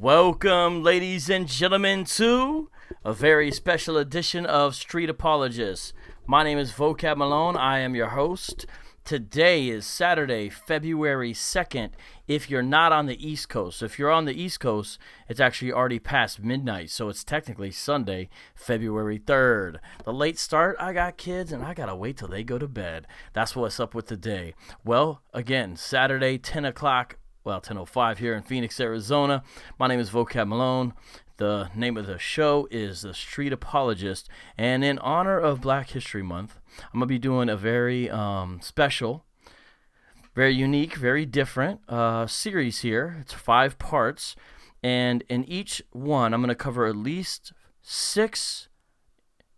Welcome, ladies and gentlemen, to a very special edition of Street Apologist. My name is Vocab Malone. I am your host. Today is Saturday, February 2nd. If you're not on the East Coast, if you're on the East Coast, it's actually already past midnight, so it's technically Sunday, February 3rd. The late start, I got kids, and I gotta wait till they go to bed. That's what's up with today. Well, again, Saturday, 10 o'clock. Well, 10:05 here in Phoenix, Arizona. My name is Vocab Malone. The name of the show is The Street Apologist. And in honor of Black History Month, I'm going to be doing a very special, very unique, very different series here. It's 5 parts. And in each one, I'm going to cover at least 6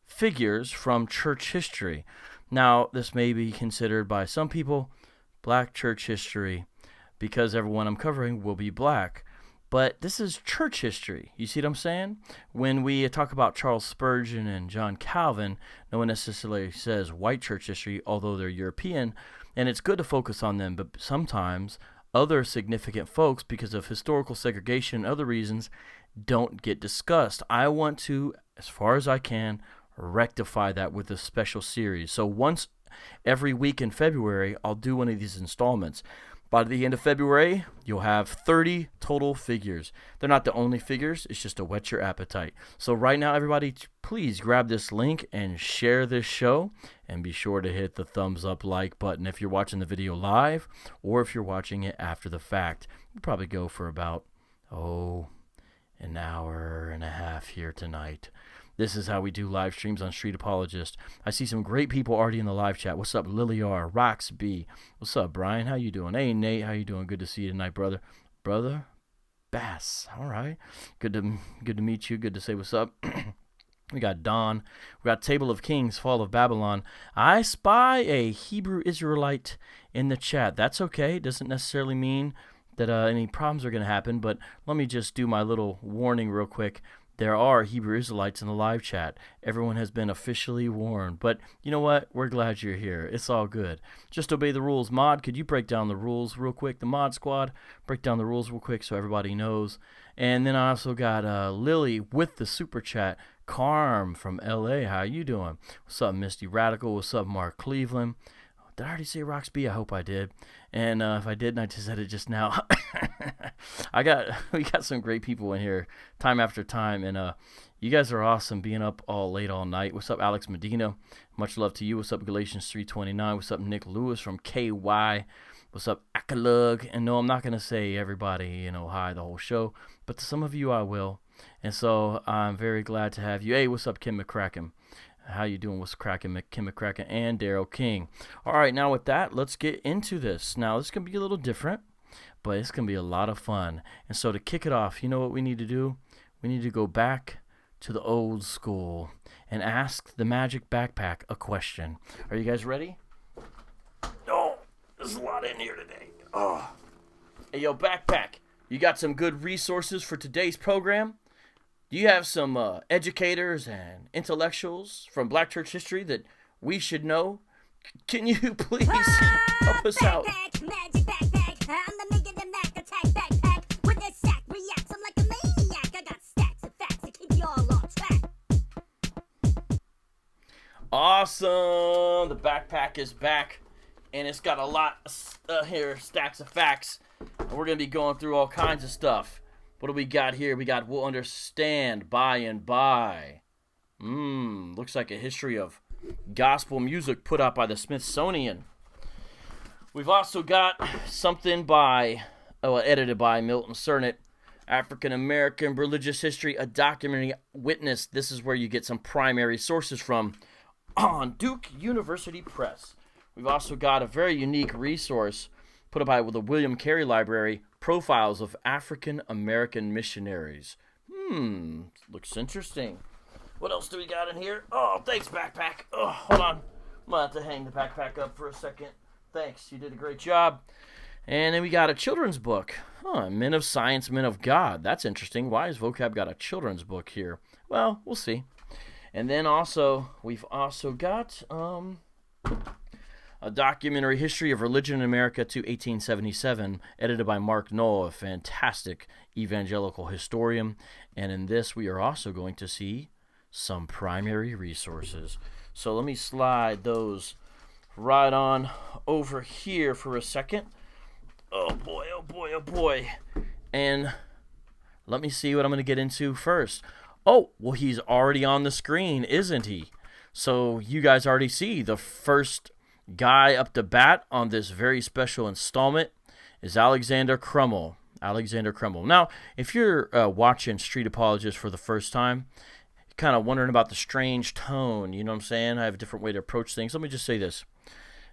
figures from church history. Now, this may be considered by some people Black church history, because everyone I'm covering will be black. But this is church history. You see what I'm saying? When we talk about Charles Spurgeon and John Calvin, no one necessarily says white church history, although they're European, and it's good to focus on them, but sometimes other significant folks, because of historical segregation and other reasons, don't get discussed. I want to, as far as I can, rectify that with a special series. So once every week in February, I'll do one of these installments. By the end of February, you'll have 30 total figures. They're not the only figures. It's just to whet your appetite. So right now, everybody, please grab this link and share this show. And be sure to hit the thumbs up like button if you're watching the video live or if you're watching it after the fact. We'll probably go for about, an hour and a half here tonight. This is how we do live streams on Street Apologist. I see some great people already in the live chat. What's up, Lily R, Rox B? What's up, Brian? How you doing? Hey, Nate, how you doing? Good to see you tonight, brother. Brother Bass. All right. Good to meet you. Good to say what's up. We got Don. We got Table of Kings, Fall of Babylon. I spy a Hebrew Israelite in the chat. That's okay. It doesn't necessarily mean that any problems are going to happen, but let me just do my little warning real quick. There are Hebrew Israelites in the live chat. Everyone has been officially warned. But you know what? We're glad you're here. It's all good. Just obey the rules. Mod, could you break down the rules real quick? The Mod Squad, break down the rules real quick so everybody knows. And then I also got Lily with the super chat. Carm from LA. How you doing? What's up, Misty Radical? What's up, Mark Cleveland? Did I already say Rox B? I hope I did. And if I didn't, I just said it just now. we got some great people in here time after time, and you guys are awesome being up all late all night. What's up, Alex Medina? Much love to you. What's up, Galatians 3:29? What's up, Nick Lewis from KY? What's up, Akalug? And no, I'm not going to say everybody, hi the whole show, but to some of you I will. And so I'm very glad to have you. Hey, what's up, Kim McCracken? How you doing? What's cracking, Kim McCracken and Daryl King? All right, now with that, let's get into this. Now, this can be a little different, but it's going to be a lot of fun. And so to kick it off, you know what we need to do? We need to go back to the old school and ask the magic backpack a question. Are you guys ready? Oh, there's a lot in here today. Oh. Hey, yo, backpack, you got some good resources for today's program? Do you have some educators and intellectuals from Black church history that we should know? Can you please help us out? Magic backpack, I'm the Mega the Mac attack backpack. With this sack reacts, I'm like a maniac. I got stacks of facts to keep you all on track. Awesome! The backpack is back, and it's got a lot here, stacks of facts. And we're going to be going through all kinds of stuff. What do we got here? We got We'll Understand by and by. Looks like a history of gospel music put out by the Smithsonian. We've also got something edited by Milton Cernit, African American Religious History, a documentary witness. This is where you get some primary sources from on Duke University Press. We've also got a very unique resource put up by the William Carey Library, Profiles of African American Missionaries. Looks interesting. What else do we got in here? Oh, thanks, backpack. Oh, hold on. I'm going to have to hang the backpack up for a second. Thanks, you did a great job. And then we got a children's book. Men of Science, Men of God. That's interesting. Why has Vocab got a children's book here? Well, we'll see. And then we've also got A Documentary History of Religion in America to 1877, edited by Mark Knoll, a fantastic evangelical historian. And in this, we are also going to see some primary resources. So let me slide those right on over here for a second. Oh boy, oh boy, oh boy. And let me see what I'm going to get into first. Oh, well, he's already on the screen, isn't he? So you guys already see the first guy up to bat on this very special installment is Alexander Crummell. Alexander Crummell. Now, if you're watching Street Apologist for the first time, kind of wondering about the strange tone, you know what I'm saying? I have a different way to approach things. Let me just say this.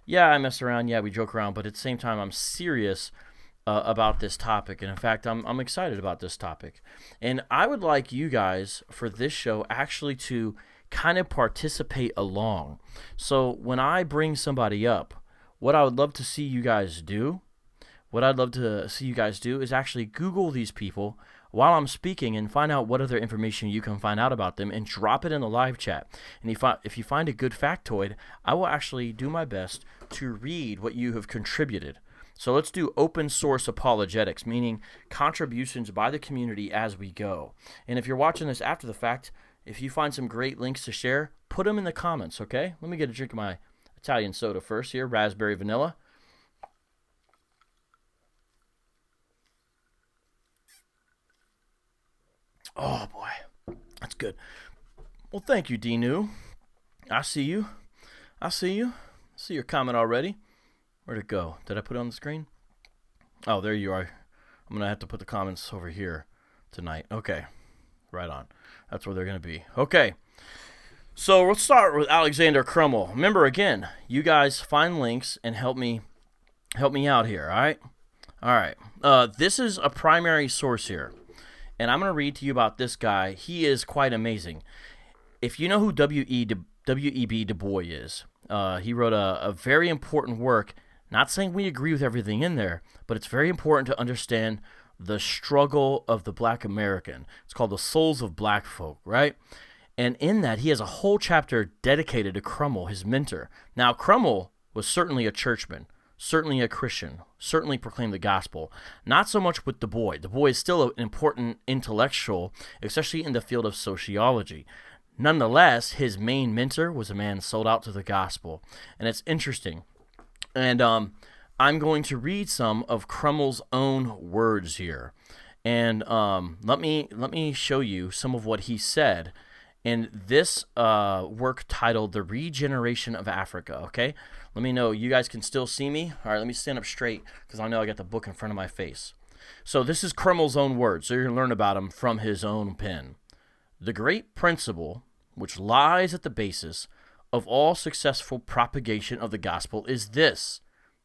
Yeah, I mess around. Yeah, we joke around. But at the same time, I'm serious about this topic. And in fact, I'm excited about this topic. And I would like you guys for this show actually to kind of participate along. So when I bring somebody up, what I would love to see you guys do, is actually Google these people while I'm speaking and find out what other information you can find out about them and drop it in the live chat. And if you find a good factoid, I will actually do my best to read what you have contributed. So let's do open source apologetics, meaning contributions by the community as we go. And if you're watching this after the fact, if you find some great links to share, put them in the comments, okay? Let me get a drink of my Italian soda first here, raspberry vanilla. Oh, boy. That's good. Well, thank you, Dinu. I see you. I see your comment already. Where'd it go? Did I put it on the screen? Oh, there you are. I'm going to have to put the comments over here tonight. Okay. Right on. That's where they're going to be. Okay. So let's start with Alexander Crummell. Remember, again, you guys find links and help me out here, all right? All right. This is a primary source here. And I'm going to read to you about this guy. He is quite amazing. If you know who W.E.B. Du Bois is, he wrote a very important work. Not saying we agree with everything in there, but it's very important to understand the struggle of the black American. It's called The Souls of Black Folk, right? And in that, he has a whole chapter dedicated to Crummell, his mentor. Now, Crummell was certainly a churchman, certainly a Christian, certainly proclaimed the gospel. Not so much with Du Bois. Du Bois is still an important intellectual, especially in the field of sociology. Nonetheless, his main mentor was a man sold out to the gospel. And it's interesting. And I'm going to read some of Crummell's own words here. And let me show you some of what he said in this work titled The Regeneration of Africa, okay? Let me know. You guys can still see me? All right, let me stand up straight because I know I got the book in front of my face. So this is Crummell's own words, so you're going to learn about him from his own pen. The great principle which lies at the basis of all successful propagation of the gospel is this,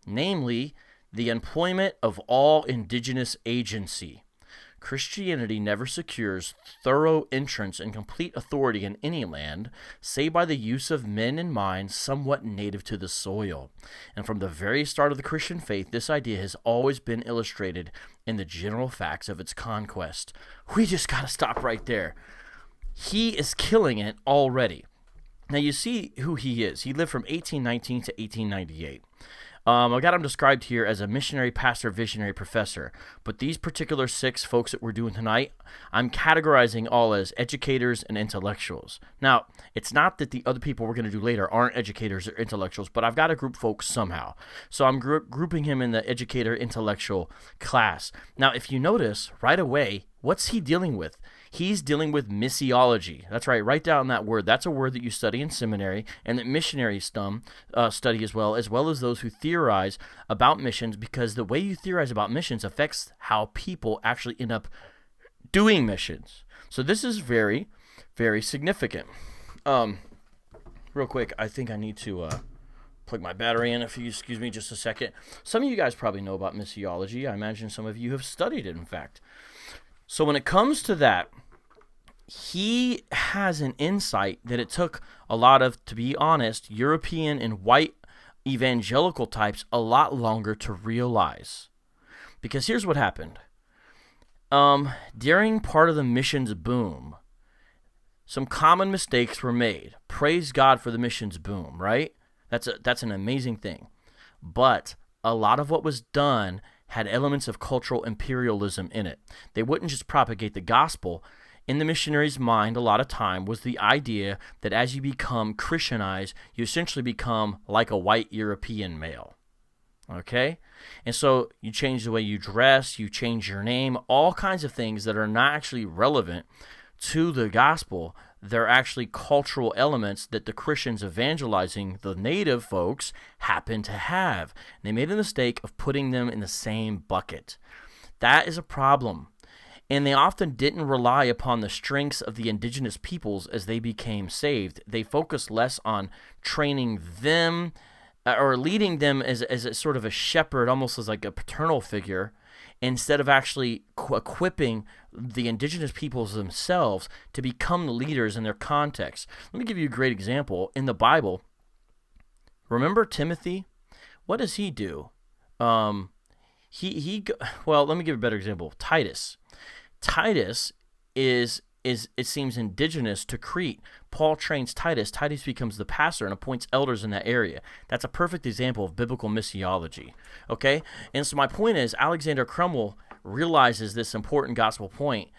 namely, the employment of all indigenous agency. Christianity never secures thorough entrance and complete authority in any land, save by the use of men and minds somewhat native to the soil. And from the very start of the Christian faith, this idea has always been illustrated in the general facts of its conquest. We just got to stop right there. He is killing it already. Now, you see who he is. He lived from 1819 to 1898. I got him described here as a missionary, pastor, visionary, professor. But these particular 6 folks that we're doing tonight, I'm categorizing all as educators and intellectuals. Now, it's not that the other people we're going to do later aren't educators or intellectuals, but I've got to group folks somehow. So I'm grouping him in the educator intellectual class. Now, if you notice right away, what's he dealing with? He's dealing with missiology. That's right. Write down that word. That's a word that you study in seminary and that missionaries study as well as those who theorize about missions, because the way you theorize about missions affects how people actually end up doing missions. So this is very, very significant. Real quick, I think I need to plug my battery in, if you excuse me just a second. Some of you guys probably know about missiology. I imagine some of you have studied it, in fact. So when it comes to that, he has an insight that it took a lot of, to be honest, European and white evangelical types a lot longer to realize. Because here's what happened. During part of the missions boom, some common mistakes were made. Praise God for the missions boom, right? That's an amazing thing. But a lot of what was done had elements of cultural imperialism in it. They wouldn't just propagate the gospel. In the missionary's mind, a lot of time was the idea that as you become Christianized, you essentially become like a white European male. Okay? And so you change the way you dress, you change your name, all kinds of things that are not actually relevant to the gospel. They're actually cultural elements that the Christians evangelizing the native folks happen to have. And they made a mistake of putting them in the same bucket. That is a problem. And they often didn't rely upon the strengths of the indigenous peoples as they became saved. They focused less on training them or leading them as a sort of a shepherd, almost as like a paternal figure, instead of actually equipping the indigenous peoples themselves to become the leaders in their context. Let me give you a great example. In the Bible, remember Timothy? What does he do? Well, let me give a better example. Titus. Titus is it seems indigenous to Crete. Paul trains Titus. Titus becomes the pastor and appoints elders in that area. That's a perfect example of biblical missiology. Okay? And so my point is, Alexander Crummell realizes this important gospel point,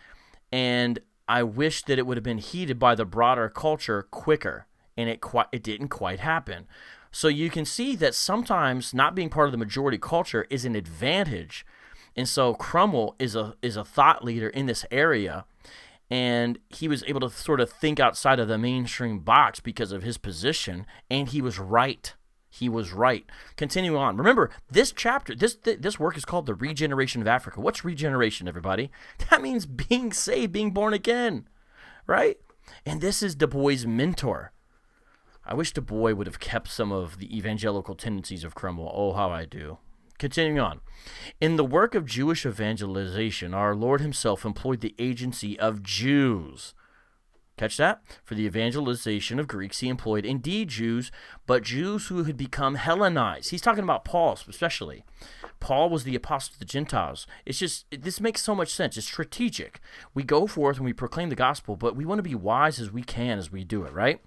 and I wish that it would have been heeded by the broader culture quicker, and it didn't quite happen. So you can see that sometimes not being part of the majority culture is an advantage. And so Crummell is a thought leader in this area, and he was able to sort of think outside of the mainstream box because of his position, and he was right. He was right. Continue on. Remember, this chapter, this work is called The Regeneration of Africa. What's regeneration, everybody? That means being saved, being born again, right? And this is Du Bois' mentor. I wish Du Bois would have kept some of the evangelical tendencies of Crummell. Oh, how I do. Continuing on. In the work of Jewish evangelization, our Lord himself employed the agency of Jews. Catch that? For the evangelization of Greeks, he employed indeed Jews, but Jews who had become Hellenized. He's talking about Paul especially. Paul was the apostle to the Gentiles. This makes so much sense. It's strategic. We go forth and we proclaim the gospel, but we want to be wise as we can as we do it, right?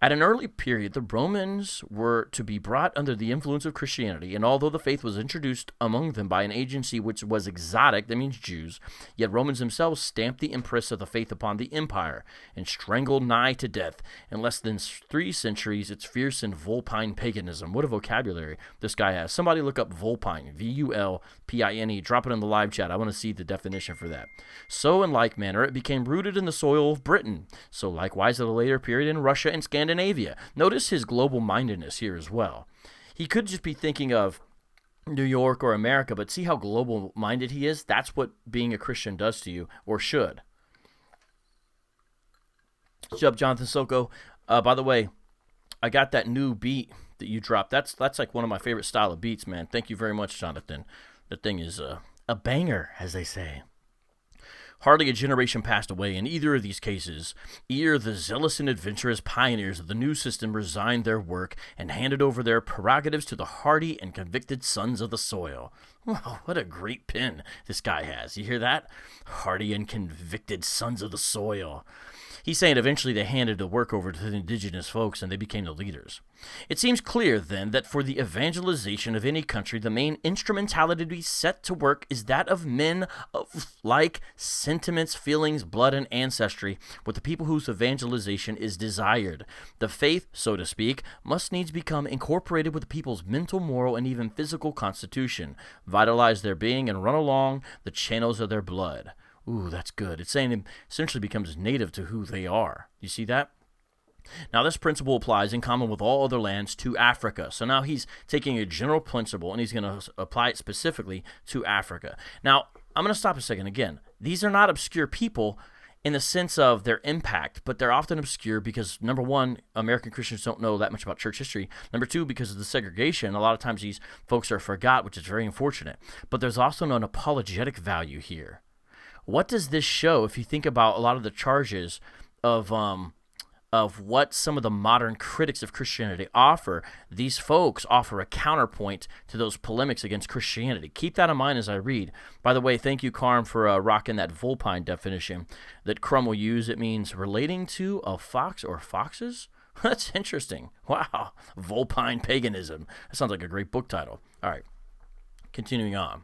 At an early period, the Romans were to be brought under the influence of Christianity, and although the faith was introduced among them by an agency which was exotic, that means Jews, yet Romans themselves stamped the impress of the faith upon the empire and strangled nigh to death in less than 3 centuries its fierce and vulpine paganism. What a vocabulary this guy has. Somebody look up vulpine, vulpine, drop it in the live chat. I want to see the definition for that. So in like manner, it became rooted in the soil of Britain. So likewise at a later period in Russia and Scandinavia. Notice his global mindedness here as well. He could just be thinking of New York or America, but see how global minded he is? That's what being a Christian does to you, or should. What's up, Jonathan Soko? By the way, I got that new beat that you dropped. That's like one of my favorite style of beats, man. Thank you very much, Jonathan. The thing is a banger, as they say. Hardly a generation passed away in either of these cases ere the zealous and adventurous pioneers of the new system resigned their work and handed over their prerogatives to the hardy and convicted sons of the soil. Wow, what a great pen this guy has. You hear that? Hardy and convicted sons of the soil. He's saying eventually they handed the work over to the indigenous folks and they became the leaders. It seems clear, then, that for the evangelization of any country, the main instrumentality to be set to work is that of men of like sentiments, feelings, blood, and ancestry with the people whose evangelization is desired. The faith, so to speak, must needs become incorporated with the people's mental, moral, and even physical constitution, vitalize their being, and run along the channels of their blood. Ooh, that's good. It's saying it essentially becomes native to who they are. You see that? Now, this principle applies in common with all other lands to Africa. So now he's taking a general principle and he's going to apply it specifically to Africa. Now, I'm going to stop a second again. These are not obscure people in the sense of their impact, but they're often obscure because, number one, American Christians don't know that much about church history. Number two, because of the segregation, a lot of times these folks are forgot, which is very unfortunate. But there's also an apologetic value here. What does this show if you think about a lot of the charges of what some of the modern critics of Christianity offer? These folks offer a counterpoint to those polemics against Christianity. Keep that in mind as I read. By the way, thank you, Carm, for rocking that vulpine definition that Crummell used. It means relating to a fox or foxes. That's interesting. Wow. Vulpine paganism. That sounds like a great book title. All right. Continuing on.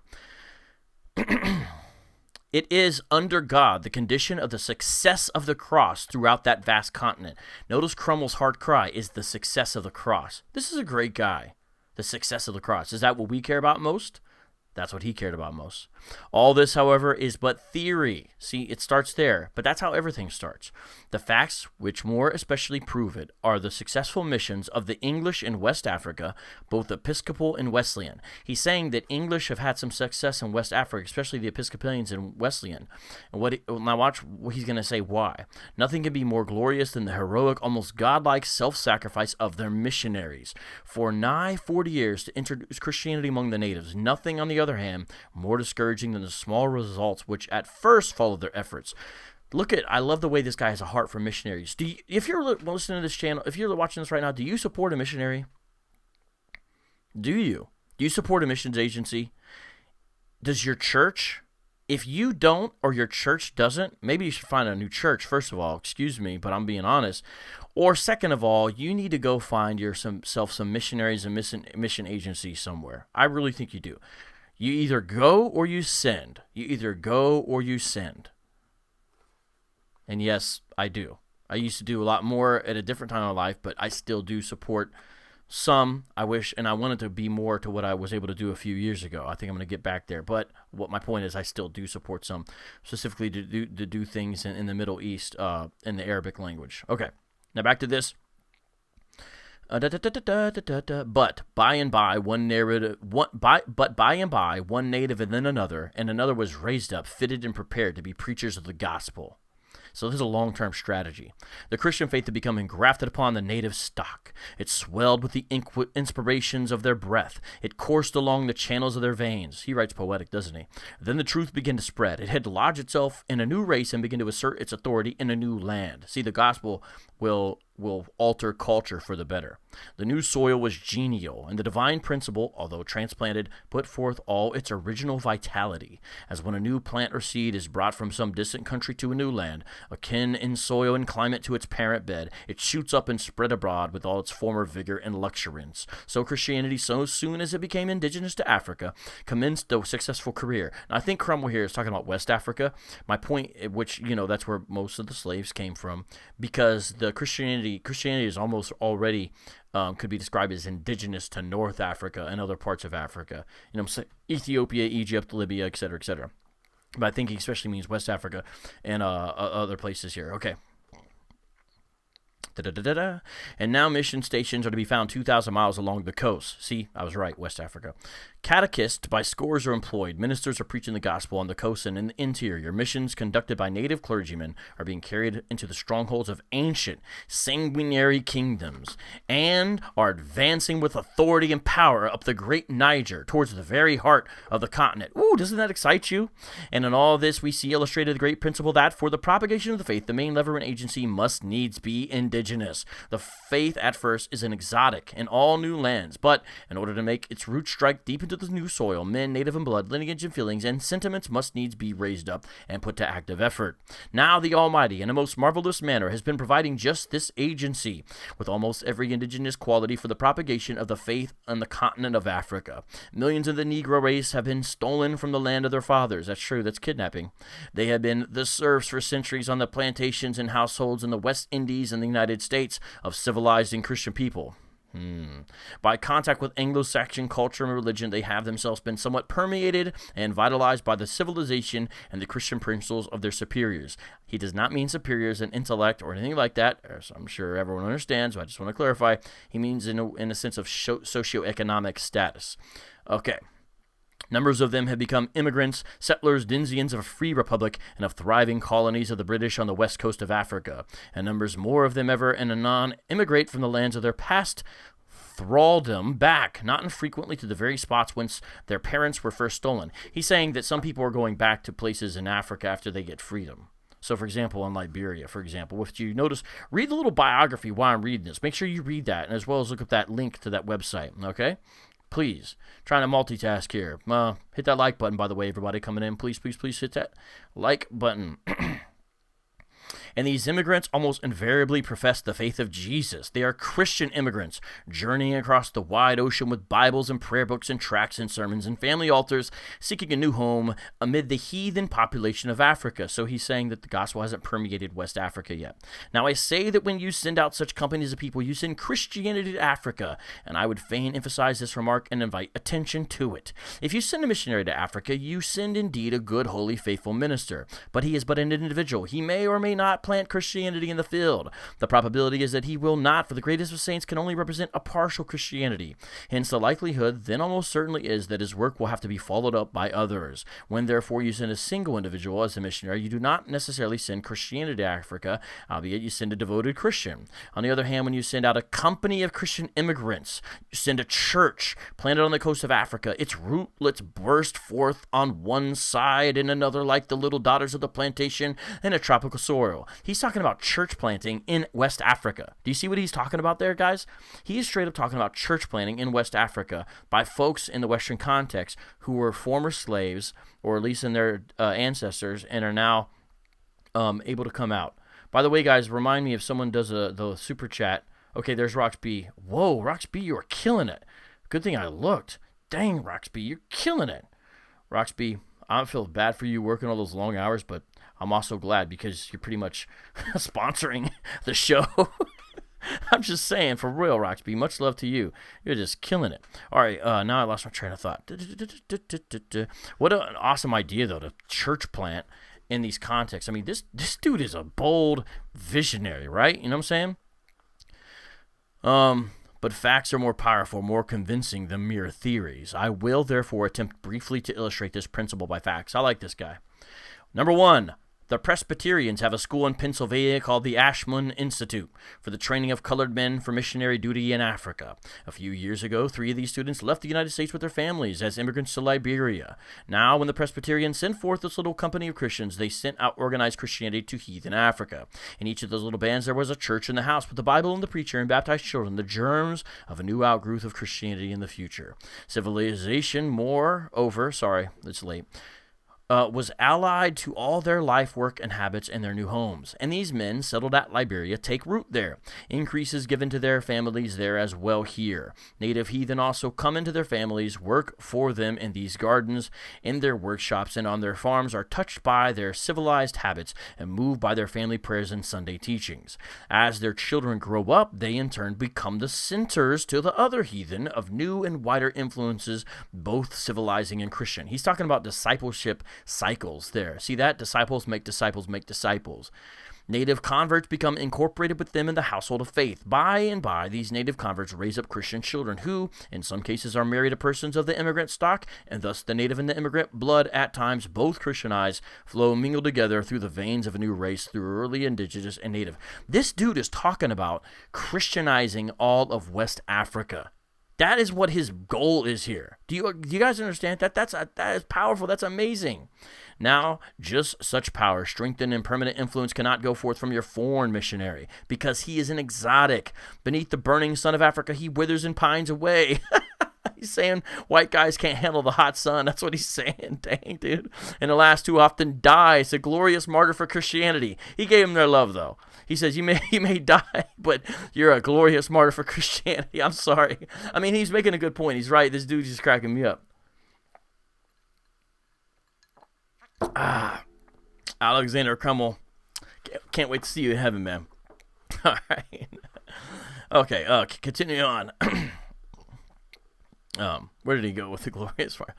It is under God the condition of the success of the cross throughout that vast continent. Notice Crummell's heart cry is the success of the cross. This is a great guy. The success of the cross. Is that what we care about most? That's what he cared about most. All this, however, is but theory. See, it starts there, but that's how everything starts. The facts, which more especially prove it, are the successful missions of the English in West Africa, both Episcopal and Wesleyan. He's saying that English have had some success in West Africa, especially the Episcopalians and Wesleyan. And now watch what he's going to say why. Nothing can be more glorious than the heroic, almost godlike self-sacrifice of their missionaries. For nigh 40 years to introduce Christianity among the natives, nothing on the other hand, more discouraging than the small results which at first followed their efforts. I love the way this guy has a heart for missionaries. If you're listening to this channel, if you're watching this right now, do you support a missionary? Do you? Do you support a missions agency? Does your church? If you don't, or your church doesn't, maybe you should find a new church, first of all. Excuse me, but I'm being honest. Or second of all, you need to go find yourself some missionaries and mission agencies somewhere. I really think you do. You either go or you send. You either go or you send. And yes, I do. I used to do a lot more at a different time in my life, but I still do support some. I wish, and I wanted to be more to what I was able to do a few years ago. I think I'm going to get back there. But what my point is, I still do support some, specifically to do things in the Middle East in the Arabic language. Okay, now back to this. But by and by one native and then another was raised up, fitted and prepared to be preachers of the gospel. So this is a long-term strategy. The Christian faith had become engrafted upon the native stock. It swelled with the inspirations of their breath. It coursed along the channels of their veins. He writes poetic, doesn't he? Then the truth began to spread. It had lodged itself in a new race and began to assert its authority in a new land. See, the gospel will alter culture for the better. The new soil was genial, and the divine principle, although transplanted, put forth all its original vitality. As when a new plant or seed is brought from some distant country to a new land, akin in soil and climate to its parent bed, it shoots up and spread abroad with all its former vigor and luxuriance. So Christianity, so soon as it became indigenous to Africa, commenced a successful career. Now, I think Crummell here is talking about West Africa. My point, which, that's where most of the slaves came from, because the Christianity is almost already could be described as indigenous to North Africa and other parts of Africa. Ethiopia, Egypt, Libya, etc., etc. But I think he especially means West Africa and other places here. Okay. And now mission stations are to be found 2,000 miles along the coast. See, I was right, West Africa. Catechists by scores are employed. Ministers are preaching the gospel on the coast and in the interior. Missions conducted by native clergymen are being carried into the strongholds of ancient, sanguinary kingdoms and are advancing with authority and power up the great Niger towards the very heart of the continent. Ooh, doesn't that excite you? And in all this, we see illustrated the great principle that for the propagation of the faith, the main lever and agency must needs be indigenous. The faith at first is an exotic in all new lands, but in order to make its roots strike deep into the new soil, men, native in blood, lineage and feelings, and sentiments must needs be raised up and put to active effort. Now the Almighty, in a most marvelous manner, has been providing just this agency, with almost every indigenous quality for the propagation of the faith on the continent of Africa. Millions of the Negro race have been stolen from the land of their fathers. That's true, that's kidnapping. They have been the serfs for centuries on the plantations and households in the West Indies and the United States of civilized and Christian people. By contact with Anglo-Saxon culture and religion, they have themselves been somewhat permeated and vitalized by the civilization and the Christian principles of their superiors. He does not mean superiors in intellect or anything like that, as I'm sure everyone understands, so I just want to clarify. He means in a sense of socioeconomic status. Okay. Numbers of them have become immigrants, settlers, denizens of a free republic, and of thriving colonies of the British on the west coast of Africa. And numbers more of them ever and anon immigrate from the lands of their past thraldom back, not infrequently to the very spots whence their parents were first stolen. He's saying that some people are going back to places in Africa after they get freedom. So, for example, in Liberia, for example, if you notice, read the little biography while I'm reading this. Make sure you read that, and as well as look up that link to that website, okay? Please, trying to multitask here. Hit that like button, by the way, everybody coming in. Please, please, please hit that like button. And these immigrants almost invariably profess the faith of Jesus. They are Christian immigrants, journeying across the wide ocean with Bibles and prayer books and tracts and sermons and family altars, seeking a new home amid the heathen population of Africa. So he's saying that the gospel hasn't permeated West Africa yet. Now I say that when you send out such companies of people, you send Christianity to Africa, and I would fain emphasize this remark and invite attention to it. If you send a missionary to Africa, you send indeed a good, holy, faithful minister, but he is but an individual. He may or may not plant Christianity in the field. The probability is that he will not, for the greatest of saints can only represent a partial Christianity. Hence the likelihood then almost certainly is that his work will have to be followed up by others. When therefore you send a single individual as a missionary, you do not necessarily send Christianity to Africa, albeit you send a devoted Christian. On the other hand, when you send out a company of Christian immigrants, you send a church planted on the coast of Africa, its rootlets burst forth on one side and another like the little daughters of the plantation in a tropical soil. He's talking about church planting in West Africa. Do you see what he's talking about there, guys? He is straight up talking about church planting in West Africa by folks in the Western context who were former slaves, or at least in their ancestors, and are now able to come out. By the way, guys, remind me if someone does the super chat. Okay, there's Roxby. Whoa, Roxby, you are killing it. Good thing I looked. Dang, Roxby, you're killing it. Roxby, I don't feel bad for you working all those long hours, but I'm also glad because you're pretty much sponsoring the show. I'm just saying, for real, Roxby, much love to you. You're just killing it. All right, now I lost my train of thought. What an awesome idea, though, to church plant in these contexts. I mean, this dude is a bold visionary, right? You know what I'm saying? But facts are more powerful, more convincing than mere theories. I will, therefore, attempt briefly to illustrate this principle by facts. I like this guy. Number one, the Presbyterians have a school in Pennsylvania called the Ashmun Institute for the training of colored men for missionary duty in Africa. A few years ago, 3 of these students left the United States with their families as immigrants to Liberia. Now, when the Presbyterians sent forth this little company of Christians, they sent out organized Christianity to heathen Africa. In each of those little bands, there was a church in the house with the Bible and the preacher and baptized children, the germs of a new outgrowth of Christianity in the future. Civilization, was allied to all their life work and habits in their new homes. And these men, settled at Liberia, take root there. Increases given to their families there as well here. Native heathen also come into their families, work for them in these gardens, in their workshops, and on their farms, are touched by their civilized habits and moved by their family prayers and Sunday teachings. As their children grow up, they in turn become the centers to the other heathen of new and wider influences, both civilizing and Christian. He's talking about discipleship cycles there. See that? Disciples make disciples make disciples. Native converts become incorporated with them in the household of faith. By and by, these native converts raise up Christian children who, in some cases, are married to persons of the immigrant stock, and thus the native and the immigrant blood, at times both Christianized, flow mingled together through the veins of a new race through early indigenous and native. This dude is talking about Christianizing all of West Africa. That is what his goal is here. Do you guys understand that? That is powerful. That's amazing. Now, just such power, strength, and permanent influence cannot go forth from your foreign missionary, because he is an exotic. Beneath the burning sun of Africa, he withers and pines away. He's saying white guys can't handle the hot sun. That's what he's saying. Dang, dude. And alas, too often die. It's a glorious martyr for Christianity. He gave them their love, though. He says, you may die, but you're a glorious martyr for Christianity. I'm sorry. I mean, he's making a good point. He's right. This dude's just cracking me up. Alexander Crummell. Can't wait to see you in heaven, man. All right. Okay, continue on. Where did he go with the glorious fire?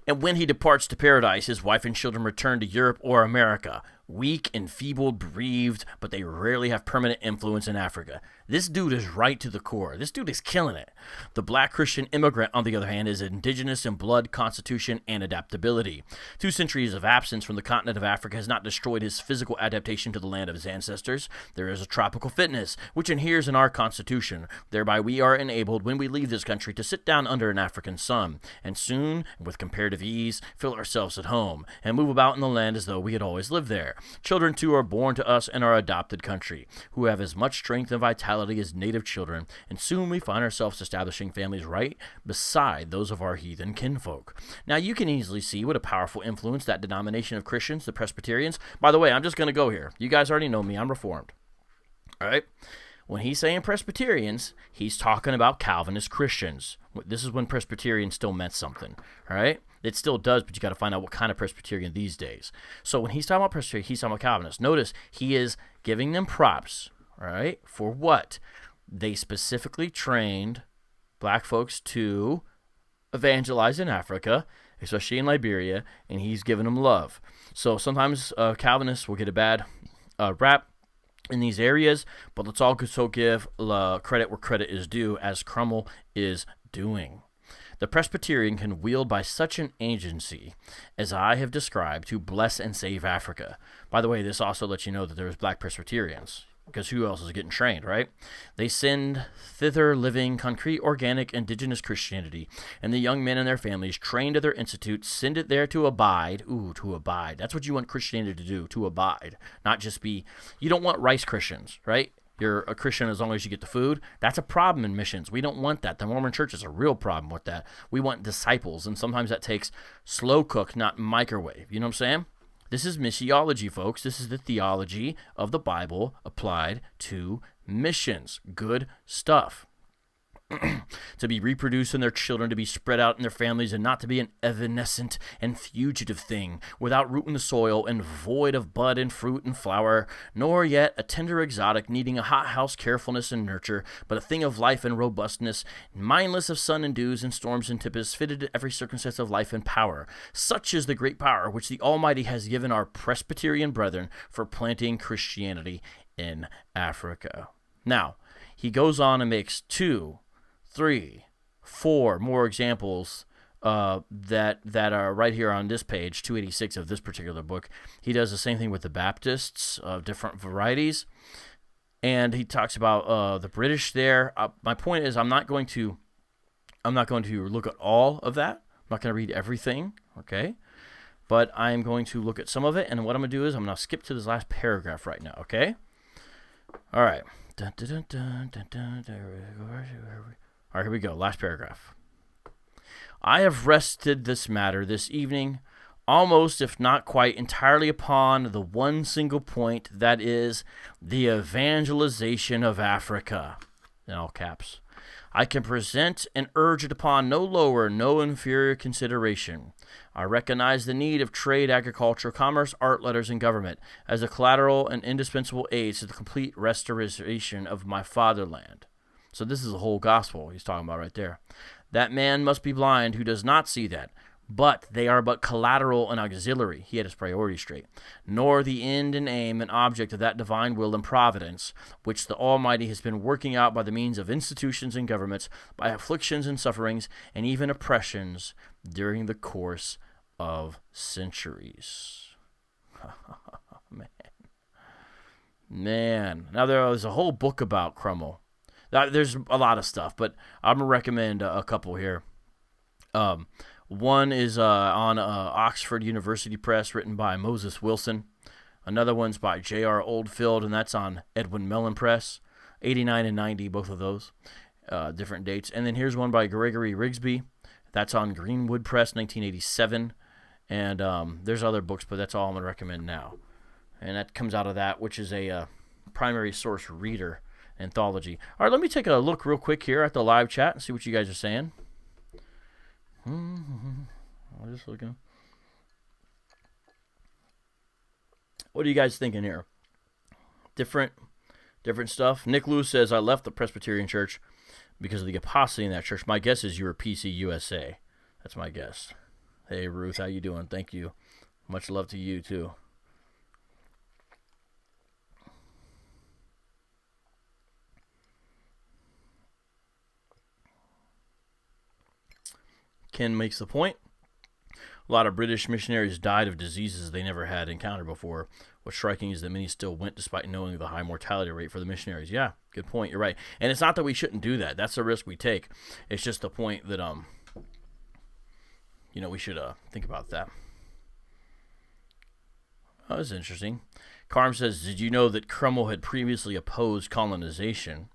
And when he departs to paradise, his wife and children return to Europe or America. Weak, enfeebled, bereaved, but they rarely have permanent influence in Africa. This dude is right to the core. This dude is killing it. The black Christian immigrant, on the other hand, is indigenous in blood, constitution, and adaptability. 2 centuries of absence from the continent of Africa has not destroyed his physical adaptation to the land of his ancestors. There is a tropical fitness, which inheres in our constitution. Thereby we are enabled, when we leave this country, to sit down under an African sun, and soon, with comparative ease, feel ourselves at home, and move about in the land as though we had always lived there. Children, too, are born to us in our adopted country, who have as much strength and vitality as native children, and soon we find ourselves establishing families right beside those of our heathen kinfolk. Now, you can easily see what a powerful influence that denomination of Christians, the Presbyterians. By the way, I'm just going to go here. You guys already know me. I'm Reformed. All right? When he's saying Presbyterians, he's talking about Calvinist Christians. This is when Presbyterian still meant something. All right? It still does, but you got to find out what kind of Presbyterian these days. So when he's talking about Presbyterian, he's talking about Calvinists. Notice he is giving them props, all right, for what? They specifically trained black folks to evangelize in Africa, especially in Liberia, and he's giving them love. So sometimes Calvinists will get a bad rap in these areas, but let's also give credit where credit is due, as Crummell is doing. The Presbyterian can wield by such an agency as I have described to bless and save Africa. By the way, this also lets you know that there's black Presbyterians, because who else is getting trained, right? They send thither living, concrete, organic, indigenous Christianity, and the young men and their families trained at their institute send it there to abide. Ooh, to abide. That's what you want Christianity to do, to abide, not just be. You don't want rice Christians, right? You're a Christian as long as you get the food. That's a problem in missions. We don't want that. The Mormon church is a real problem with that. We want disciples, and sometimes that takes slow cook, not microwave. You know what I'm saying? This is missiology, folks. This is the theology of the Bible applied to missions. Good stuff. To be reproduced in their children, to be spread out in their families, and not to be an evanescent and fugitive thing, without root in the soil, and void of bud and fruit and flower, nor yet a tender exotic needing a hothouse carefulness and nurture, but a thing of life and robustness, mindless of sun and dews and storms and tempests, fitted to every circumstance of life and power. Such is the great power which the Almighty has given our Presbyterian brethren for planting Christianity in Africa. Now, he goes on and makes 2, 3, 4 more examples that are right here on this page, 286 of this particular book. He does the same thing with the Baptists of different varieties, and he talks about the British there. My point is, I'm not going to look at all of that. I'm not going to read everything, okay? But I'm going to look at some of it, and what I'm going to do is I'm going to skip to this last paragraph right now, okay? All right. Dun, dun, dun, dun, dun, dun. All right, here we go. Last paragraph. I have rested this matter this evening, almost, if not quite entirely, upon the one single point, that is, the evangelization of Africa. In all caps. I can present and urge it upon no lower, no inferior consideration. I recognize the need of trade, agriculture, commerce, art, letters, and government as a collateral and indispensable aids to the complete restoration of my fatherland. So this is the whole gospel he's talking about right there. That man must be blind who does not see that, but they are but collateral and auxiliary. He had his priorities straight. Nor the end and aim and object of that divine will and providence, which the Almighty has been working out by the means of institutions and governments, by afflictions and sufferings, and even oppressions during the course of centuries. Man. Now there was a whole book about Crummell. There's a lot of stuff, but I'm going to recommend a couple here. One is on Oxford University Press, written by Moses Wilson. Another one's by J.R. Oldfield, and that's on Edwin Mellon Press, 89 and 90, both of those, different dates. And then here's one by Gregory Rigsby. That's on Greenwood Press, 1987. And there's other books, but that's all I'm going to recommend now. And that comes out of that, which is a primary source reader anthology. All right, let me take a look real quick here at the live chat and see what you guys are saying. I'm just looking. What are you guys thinking here? Different stuff. Nick Lewis says, I left the Presbyterian Church because of the apostasy in that church. My guess is you were PC USA. That's my guess. Hey, Ruth, how you doing? Thank you. Much love to you, too. Ken makes the point. A lot of British missionaries died of diseases they never had encountered before. What's striking is that many still went despite knowing the high mortality rate for the missionaries. Yeah, good point. You're right. And it's not that we shouldn't do that. That's the risk we take. It's just the point that, we should think about that. Oh, that's interesting. Carm says, did you know that Crummell had previously opposed colonization?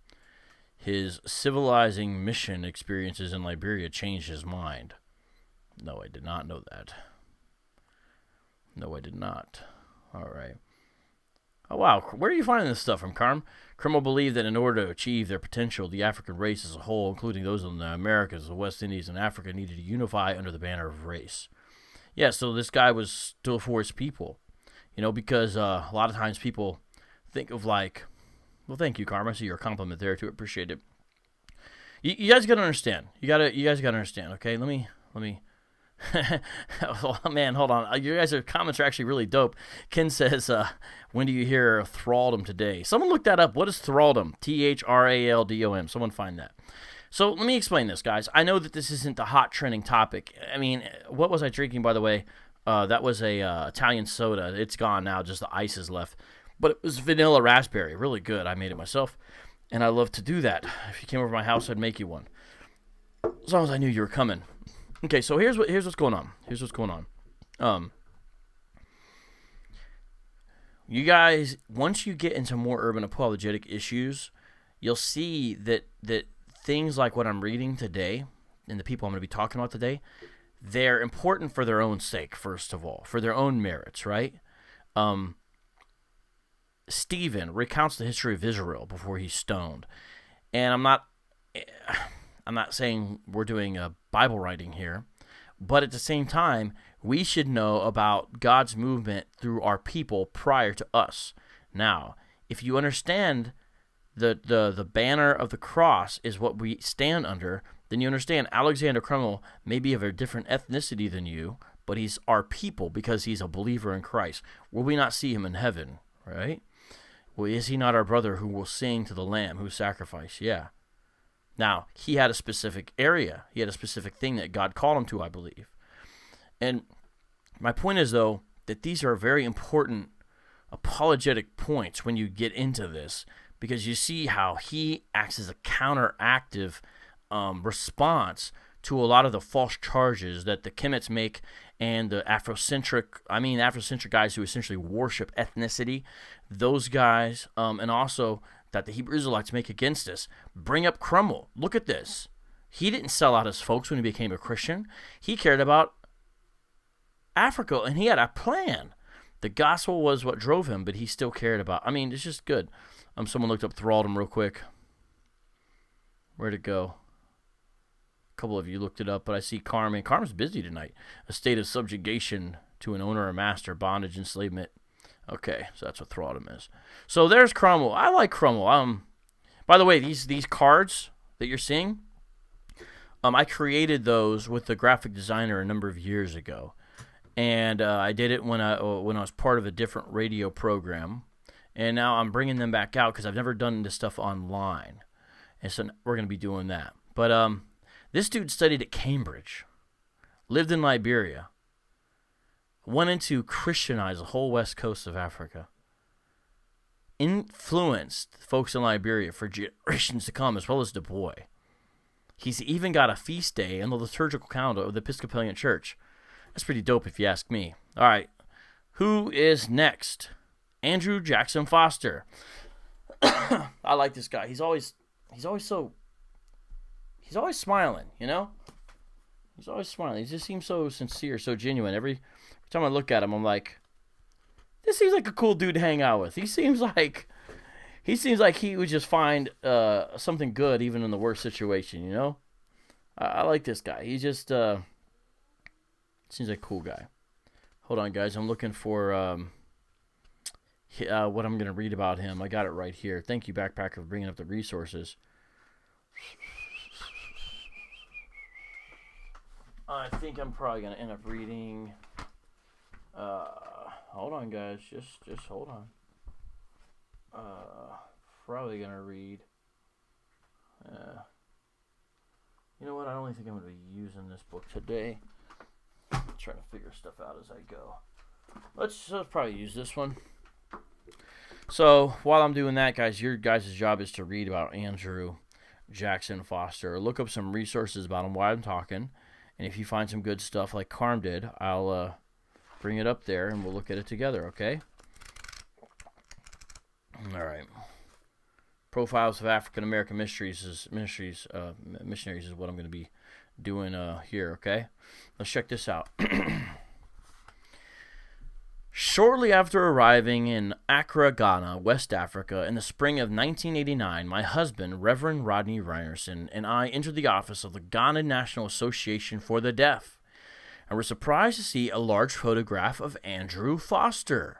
His civilizing mission experiences in Liberia changed his mind. No, I did not know that. No, I did not. All right. Oh, wow. Where are you finding this stuff from, Carm? Crummell believed that in order to achieve their potential, the African race as a whole, including those in the Americas, the West Indies, and Africa, needed to unify under the banner of race. Yeah, so this guy was still for his people. Because a lot of times people think of like, well, thank you, Carm. I see your compliment there too. Appreciate it. You guys gotta understand. You guys gotta understand. Okay, let me. Oh, man, hold on. You guys' comments are actually really dope. Ken says, when do you hear thraldom today? Someone look that up. What is thraldom? Thraldom. Someone find that. So let me explain this, guys. I know that this isn't the hot trending topic. I mean, what was I drinking, by the way? That was a Italian soda. It's gone now. Just the ice is left. But it was vanilla raspberry. Really good. I made it myself. And I love to do that. If you came over to my house, I'd make you one. As long as I knew you were coming. Okay, so here's what's going on. You guys, once you get into more urban apologetic issues, you'll see that things like what I'm reading today and the people I'm going to be talking about today, they're important for their own sake, first of all, for their own merits, right? Stephen recounts the history of Israel before he's stoned. And I'm not saying we're doing a Bible writing here, but at the same time, we should know about God's movement through our people prior to us. Now, if you understand the banner of the cross is what we stand under, then you understand Alexander Crummell may be of a different ethnicity than you, but he's our people because he's a believer in Christ. Will we not see him in heaven, right? Well, is he not our brother who will sing to the Lamb who sacrificed? Yeah. Now, he had a specific area. He had a specific thing that God called him to, I believe. And my point is, though, that these are very important apologetic points when you get into this, because you see how he acts as a counteractive response to a lot of the false charges that the Kemet's make and the Afrocentric guys who essentially worship ethnicity, those guys, and also that the Hebrew Israelites make against us. Bring up Crummell. Look at this. He didn't sell out his folks when he became a Christian. He cared about Africa, and he had a plan. The gospel was what drove him, but he still cared about. It's just good. Someone looked up thraldom real quick. Where'd it go? A couple of you looked it up, but I see Carmen. Carmen's busy tonight. A state of subjugation to an owner or master, bondage, enslavement. Okay, so that's what thraldom is. So there's Crummell. I like Crummell. By the way, these cards that you're seeing, I created those with the graphic designer a number of years ago, and I did it when I was part of a different radio program, and now I'm bringing them back out because I've never done this stuff online, and so we're going to be doing that. But this dude studied at Cambridge, lived in Liberia, wanted to Christianize the whole west coast of Africa, influenced folks in Liberia for generations to come, as well as Du Bois. He's even got a feast day in the liturgical calendar of the Episcopalian Church. That's pretty dope if you ask me. All right, who is next? Andrew Jackson Foster. I like this guy. He's always smiling, He's always smiling. He just seems so sincere, so genuine. Every time I look at him, I'm like, this seems like a cool dude to hang out with. He seems like he would just find something good even in the worst situation, I like this guy. He just seems like a cool guy. Hold on, guys. I'm looking for what I'm going to read about him. I got it right here. Thank you, Backpacker, for bringing up the resources. I think I'm probably going to end up reading... hold on, guys. Just hold on. Probably going to read... you know what? I don't think I'm going to be using this book today. I'm trying to figure stuff out as I go. Let's probably use this one. So, while I'm doing that, guys, your guys' job is to read about Andrew Jackson Foster. Look up some resources about him while I'm talking. And if you find some good stuff like Carm did, I'll bring it up there, and we'll look at it together, okay? All right. Profiles of African American missionaries is what I'm going to be doing here, okay? Let's check this out. Shortly after arriving in Accra, Ghana, West Africa, in the spring of 1989, my husband, Reverend Rodney Reinerson, and I entered the office of the Ghana National Association for the Deaf, and were surprised to see a large photograph of Andrew Foster.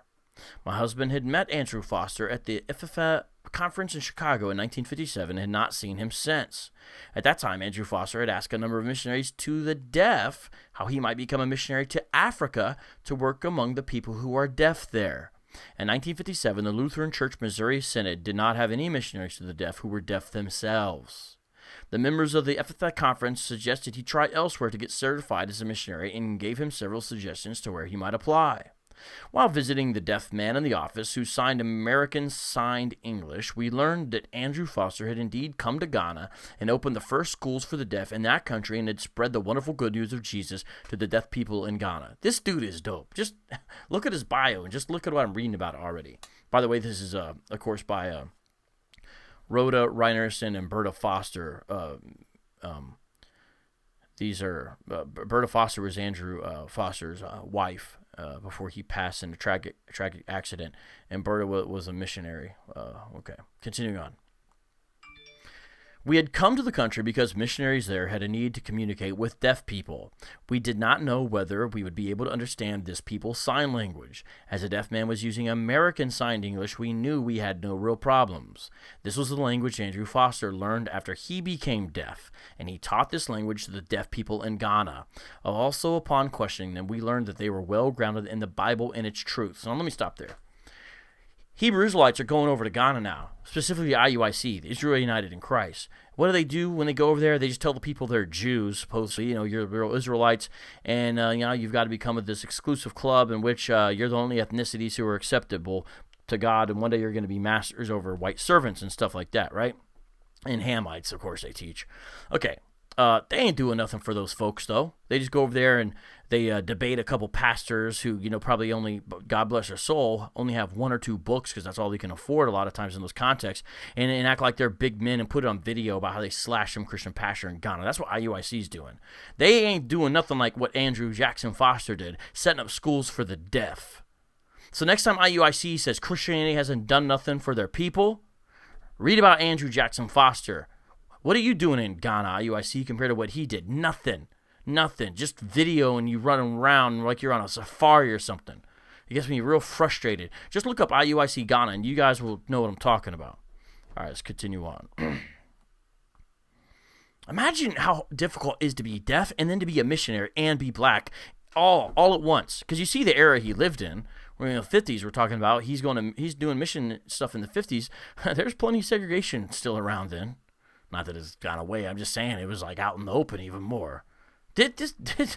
My husband had met Andrew Foster at the IFFA conference in Chicago in 1957 and had not seen him since. At that time, Andrew Foster had asked a number of missionaries to the deaf how he might become a missionary to Africa to work among the people who are deaf there. In 1957, the Lutheran Church Missouri Synod did not have any missionaries to the deaf who were deaf themselves. The members of the IFFA conference suggested he try elsewhere to get certified as a missionary and gave him several suggestions to where he might apply. While visiting the deaf man in the office who signed American Signed English, we learned that Andrew Foster had indeed come to Ghana and opened the first schools for the deaf in that country and had spread the wonderful good news of Jesus to the deaf people in Ghana. This dude is dope. Just look at his bio and just look at what I'm reading about already. By the way, this is, of course, by Rhoda Reinerson and Berta Foster. These are Berta Foster was Andrew Foster's wife before he passed in a tragic accident, and Berta was a missionary. Okay, continuing on. We had come to the country because missionaries there had a need to communicate with deaf people. We did not know whether we would be able to understand this people's sign language. As a deaf man was using American Signed English, we knew we had no real problems. This was the language Andrew Foster learned after he became deaf, and he taught this language to the deaf people in Ghana. Also, upon questioning them, we learned that they were well grounded in the Bible and its truths. Now, let me stop there. Hebrew Israelites are going over to Ghana now, specifically the IUIC, the Israel United in Christ. What do they do when they go over there? They just tell the people they're Jews, supposedly, you're real Israelites, and, you've got to become of this exclusive club in which you're the only ethnicities who are acceptable to God, and one day you're going to be masters over white servants and stuff like that, right? And Hamites, of course, they teach. Okay. They ain't doing nothing for those folks, though. They just go over there and they debate a couple pastors who, probably only, God bless their soul, only have one or two books because that's all they can afford a lot of times in those contexts, and act like they're big men and put it on video about how they slashed some Christian pastor in Ghana. That's what IUIC's doing. They ain't doing nothing like what Andrew Jackson Foster did, setting up schools for the deaf. So next time IUIC says Christianity hasn't done nothing for their people, read about Andrew Jackson Foster. What are you doing in Ghana, IUIC, compared to what he did? Nothing. Just video and you running around like you're on a safari or something. It gets me real frustrated. Just look up IUIC Ghana and you guys will know what I'm talking about. All right, let's continue on. Imagine how difficult it is to be deaf and then to be a missionary and be black all at once. Because you see the era he lived in. We're in the 50s, we're talking about. He's doing mission stuff in the 50s. There's plenty of segregation still around then. Not that it's gone away. I'm just saying it was like out in the open even more.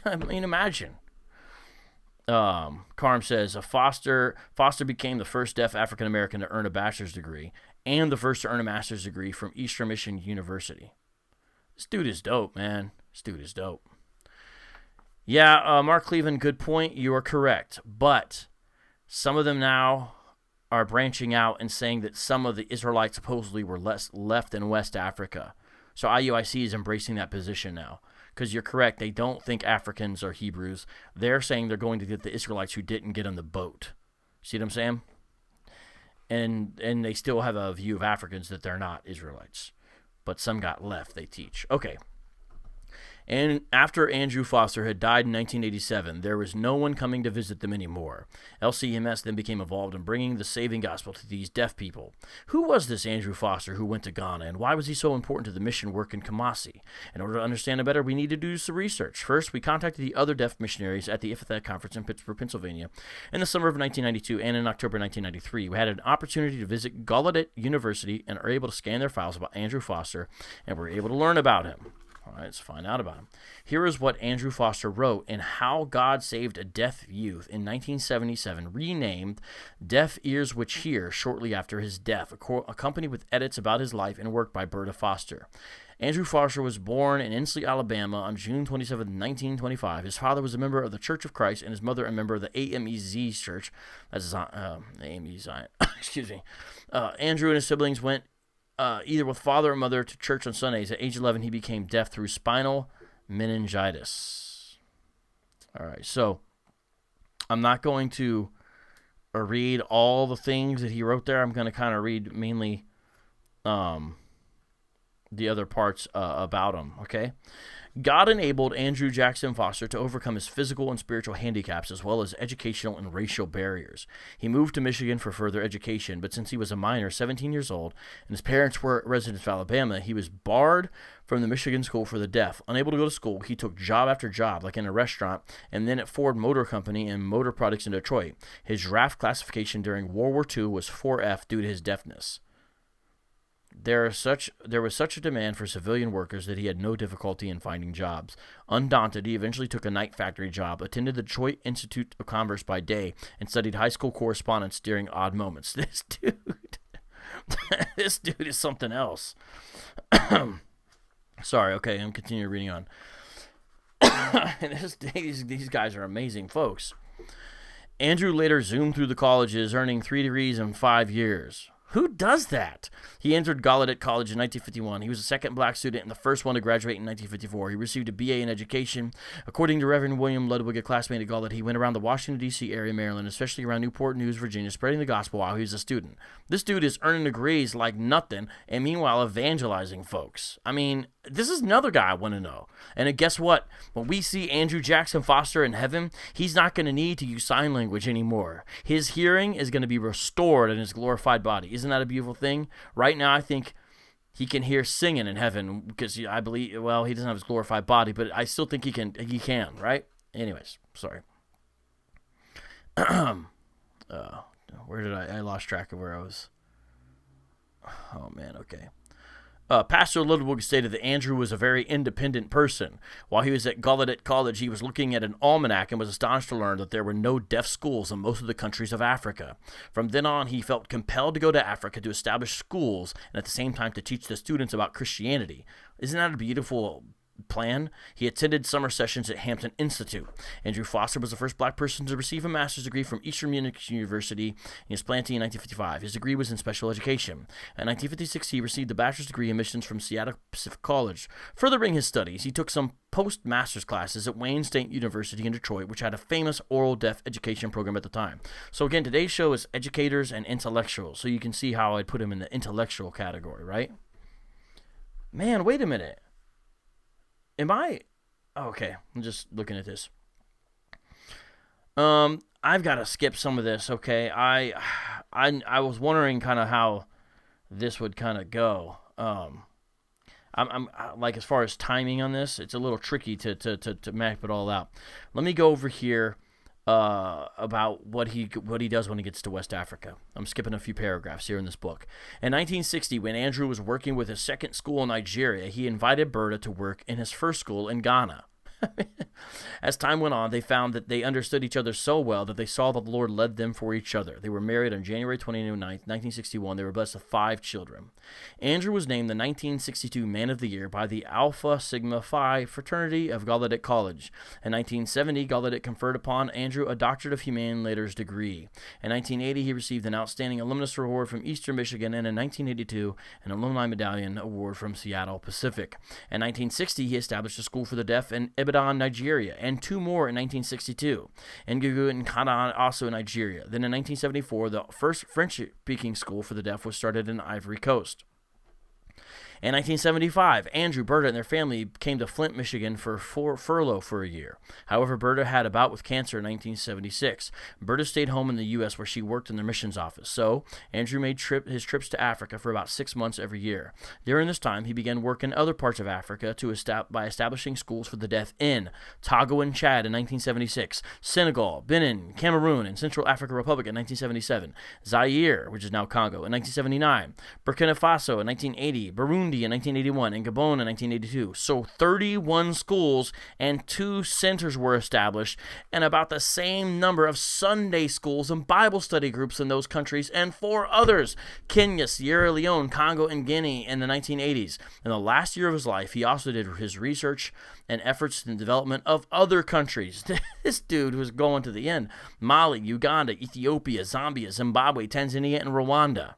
Imagine. Carm says, Foster became the first deaf African American to earn a bachelor's degree and the first to earn a master's degree from Eastern Mission University. This dude is dope, man. This dude is dope. Yeah, Mark Cleveland, good point. You are correct. But some of them now are branching out and saying that some of the Israelites supposedly were left in West Africa. So IUIC is embracing that position now. Because you're correct, they don't think Africans are Hebrews. They're saying they're going to get the Israelites who didn't get on the boat. See what I'm saying? And they still have a view of Africans that they're not Israelites. But some got left, they teach. Okay. And after Andrew Foster had died in 1987, there was no one coming to visit them anymore. LCMS then became involved in bringing the saving gospel to these deaf people. Who was this Andrew Foster who went to Ghana, and why was he so important to the mission work in Kumasi? In order to understand it better, we need to do some research. First, we contacted the other deaf missionaries at the IFFA conference in Pittsburgh, Pennsylvania, in the summer of 1992 and in October 1993. We had an opportunity to visit Gallaudet University and are able to scan their files about Andrew Foster, and were able to learn about him. All right, let's find out about him. Here is what Andrew Foster wrote in How God Saved a Deaf Youth in 1977, renamed Deaf Ears Which Hear shortly after his death, accompanied with edits about his life and work by Berta Foster. Andrew Foster was born in Inslee, Alabama on June 27, 1925. His father was a member of the Church of Christ and his mother a member of the AMEZ Church. That's AMEZ. Excuse me. Andrew and his siblings went either with father or mother to church on Sundays. At age 11, he became deaf through spinal meningitis. All right, so I'm not going to read all the things that he wrote there. I'm going to kind of read mainly the other parts about him, okay? God enabled Andrew Jackson Foster to overcome his physical and spiritual handicaps as well as educational and racial barriers. He moved to Michigan for further education, but since he was a minor, 17 years old, and his parents were residents of Alabama, he was barred from the Michigan School for the Deaf. Unable to go to school, he took job after job, like in a restaurant, and then at Ford Motor Company and Motor Products in Detroit. His draft classification during World War II was 4F due to his deafness. There was such a demand for civilian workers that he had no difficulty in finding jobs. Undaunted, he eventually took a night factory job, attended the Detroit Institute of Commerce by day, and studied high school correspondence during odd moments. This dude is something else. Sorry, okay, I'm continuing reading on. These guys are amazing folks. Andrew later zoomed through the colleges, earning 3 degrees in 5 years. Who does that? He entered Gallaudet College in 1951. He was the second black student and the first one to graduate in 1954. He received a BA in education. According to Reverend William Ludwig, a classmate at Gallaudet, he went around the Washington, D.C. area, Maryland, especially around Newport News, Virginia, spreading the gospel while he was a student. This dude is earning degrees like nothing and meanwhile evangelizing folks. I mean, this is another guy I want to know. And guess what? When we see Andrew Jackson Foster in heaven, he's not going to need to use sign language anymore. His hearing is going to be restored in his glorified body. Isn't that a beautiful thing? Right now, I think he can hear singing in heaven because I believe, well, he doesn't have his glorified body, but I still think he can, right? Anyways, sorry. Where did I lost track of where I was. Oh, man, okay. Pastor Ludwig stated that Andrew was a very independent person. While he was at Gallaudet College, he was looking at an almanac and was astonished to learn that there were no deaf schools in most of the countries of Africa. From then on, he felt compelled to go to Africa to establish schools and at the same time to teach the students about Christianity. Isn't that a beautiful plan? He attended summer sessions at Hampton Institute. Andrew Foster was the first black person to receive a master's degree from Eastern Munich University in his planting in 1955. His degree was in special education. In 1956, he received a bachelor's degree in missions from Seattle Pacific College. Furthering his studies, he took some post-master's classes at Wayne State University in Detroit, which had a famous oral deaf education program at the time. So again, today's show is educators and intellectuals, so you can see how I'd put him in the intellectual category, right? Man, wait a minute. Am I? Okay, I'm just looking at this. I've got to skip some of this. Okay, I was wondering kind of how this would kind of go. I'm like, as far as timing on this, it's a little tricky to map it all out. Let me go over here about what he does when he gets to West Africa. I'm skipping a few paragraphs here in this book. In 1960, when Andrew was working with his second school in Nigeria, he invited Berta to work in his first school in Ghana. As time went on, they found that they understood each other so well that they saw that the Lord led them for each other. They were married on January 29, 1961. They were blessed with 5 children. Andrew was named the 1962 Man of the Year by the Alpha Sigma Phi fraternity of Gallaudet College. In 1970, Gallaudet conferred upon Andrew a Doctorate of Humane Letters degree. In 1980, he received an Outstanding Alumnus Award from Eastern Michigan, and in 1982, an Alumni Medallion Award from Seattle Pacific. In 1960, he established a school for the deaf in Ibadan, Nigeria, and 2 more in 1962, and Gugu and Kanan also in Nigeria. Then in 1974, the first French-speaking school for the deaf was started in Ivory Coast. In 1975, Andrew, Berta, and their family came to Flint, Michigan for furlough for a year. However, Berta had a bout with cancer in 1976. Berta stayed home in the U.S. where she worked in their missions office. So, Andrew made his trips to Africa for about 6 months every year. During this time, he began work in other parts of Africa by establishing schools for the deaf in Togo and Chad in 1976, Senegal, Benin, Cameroon, and Central African Republic in 1977, Zaire, which is now Congo, in 1979, Burkina Faso in 1980, Burundi Burundi in 1981, and Gabon in 1982. So 31 schools and 2 centers were established, and about the same number of Sunday schools and Bible study groups in those countries, and 4 others: Kenya, Sierra Leone, Congo, and Guinea in the 1980s. In the last year of his life, he also did his research and efforts in the development of other countries. This dude was going to the end. Mali, Uganda, Ethiopia, Zambia, Zimbabwe, Tanzania, and Rwanda.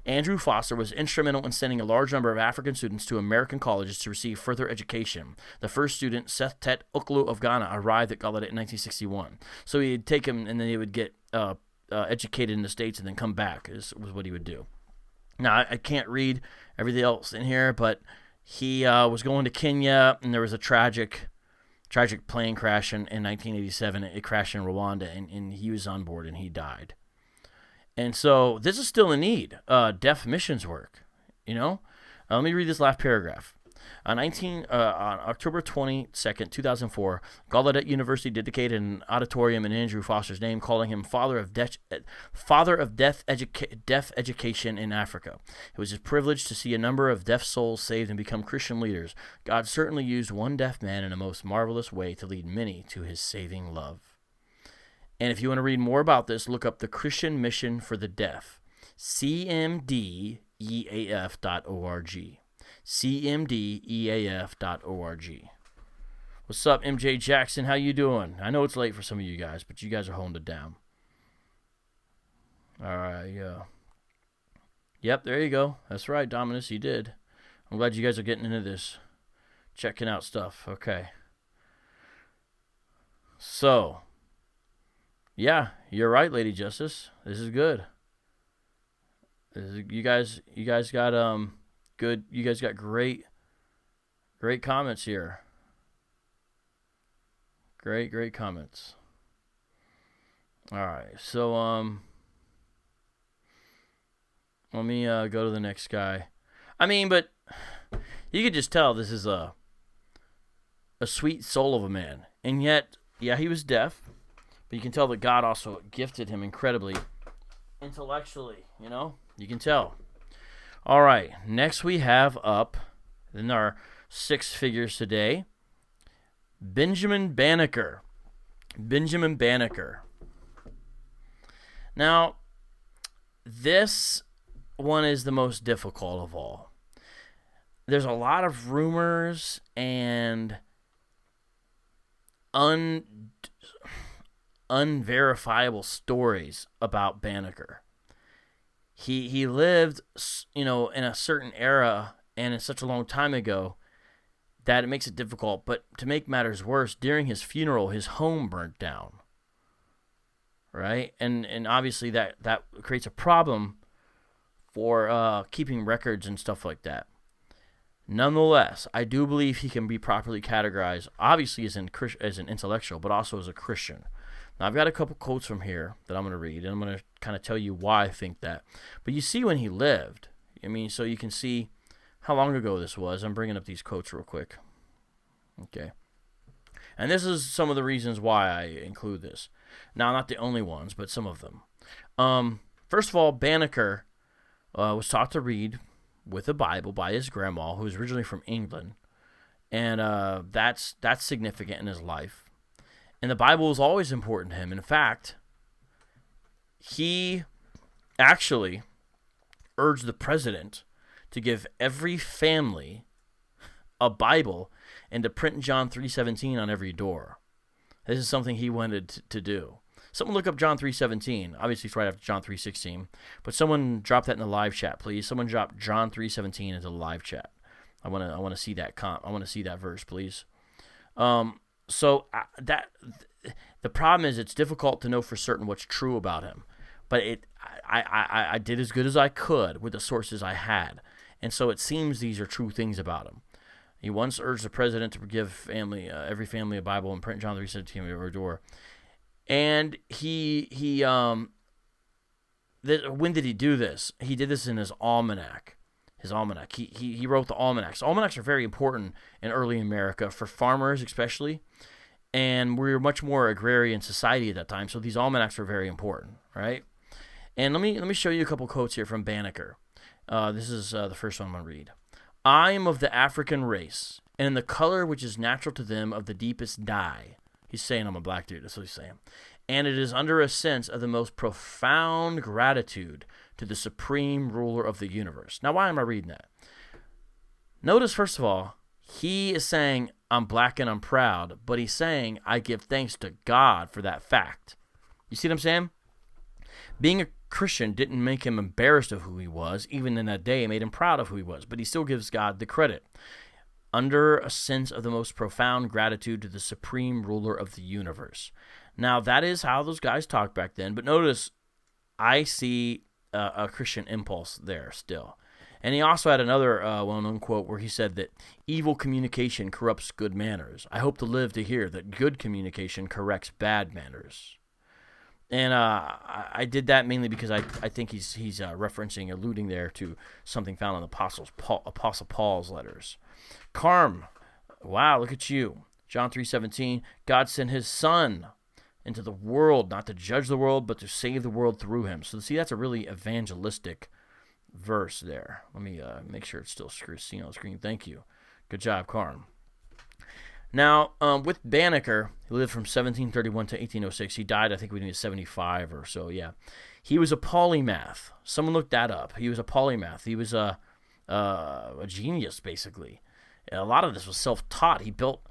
Andrew Foster was instrumental in sending a large number of African students to American colleges to receive further education. The first student, Seth Tet Uklu of Ghana, arrived at Gallaudet in 1961. So he'd take him, and then he would get educated in the States and then come back, was what he would do. Now, I can't read everything else in here, but he was going to Kenya, and there was a tragic plane crash in 1987. It crashed in Rwanda, and he was on board, and he died. And so this is still a need, deaf missions work, you know? Let me read this last paragraph. On October 22nd, 2004, Gallaudet University dedicated an auditorium in Andrew Foster's name, calling him Father of Deaf Education in Africa. It was his privilege to see a number of deaf souls saved and become Christian leaders. God certainly used one deaf man in a most marvelous way to lead many to his saving love. And if you want to read more about this, look up the Christian Mission for the Deaf, cmdeaf.org. cmdeaf.org. What's up, MJ Jackson? How you doing? I know it's late for some of you guys, but you guys are holding it down. All right, yeah. Yep, there you go. That's right, Dominus, you did. I'm glad you guys are getting into this, checking out stuff. Okay. So, yeah, you're right, Lady Justice. This is good. You guys got good. You guys got great comments here. Great comments. All right, so let me go to the next guy. I mean, but you could just tell this is a sweet soul of a man, and yet, yeah, he was deaf. But you can tell that God also gifted him incredibly intellectually, you know? You can tell. All right, next we have up in our 6 figures today, Benjamin Banneker. Benjamin Banneker. Now, this one is the most difficult of all. There's a lot of rumors and unverifiable stories about Banneker. He lived, in a certain era and in such a long time ago that it makes it difficult. But to make matters worse, during his funeral, his home burnt down. Right? And obviously that creates a problem for keeping records and stuff like that. Nonetheless, I do believe he can be properly categorized, obviously as an intellectual, but also as a Christian. Now, I've got a couple quotes from here that I'm going to read, and I'm going to kind of tell you why I think that. But you see when he lived, so you can see how long ago this was. I'm bringing up these quotes real quick. Okay. And this is some of the reasons why I include this. Now, not the only ones, but some of them. First of all, Banneker was taught to read with a Bible by his grandma, who was originally from England. And that's significant in his life. And the Bible was always important to him. In fact, he actually urged the president to give every family a Bible and to print John 3:17 on every door. This is something he wanted to do. Someone look up John 3:17. Obviously, it's right after John 3:16. But someone drop that in the live chat, please. Someone drop John 3:17 into the live chat. I want to see that I want to see that verse, please. So the problem is it's difficult to know for certain what's true about him, but I did as good as I could with the sources I had, and so it seems these are true things about him. He once urged the president to give every family a Bible and print John 3:17 on every door, and when did he do this? He did this in his almanac. His almanac. He wrote the almanacs. Almanacs are very important in early America for farmers especially, and we were much more agrarian society at that time, so these almanacs were very important, right? And let me show you a couple quotes here from Banneker. This is the first one I'm going to read. I am of the African race, and in the color which is natural to them of the deepest dye. He's saying I'm a black dude. That's what he's saying. And it is under a sense of the most profound gratitude to the supreme ruler of the universe. Now, why am I reading that? Notice, first of all, he is saying, I'm black and I'm proud, but he's saying, I give thanks to God for that fact. You see what I'm saying? Being a Christian didn't make him embarrassed of who he was. Even in that day, it made him proud of who he was, but he still gives God the credit. Under a sense of the most profound gratitude to the supreme ruler of the universe. Now, that is how those guys talked back then, but notice, I see a Christian impulse there still. And he also had another well-known quote where he said that evil communication corrupts good manners. I hope to live to hear that good communication corrects bad manners. And I did that mainly because I think he's referencing, alluding there to something found in the Apostle Paul's letters. Carm, wow, look at you. John 3:17, God sent his son into the world, not to judge the world, but to save the world through him. So see, that's a really evangelistic verse there. Let me make sure it's still seen on the screen. Thank you. Good job, Carm. Now, with Banneker, he lived from 1731 to 1806. He died, I think, when he was 75 or so, yeah. He was a polymath. Someone looked that up. He was a polymath. He was a genius, basically. A lot of this was self-taught. He built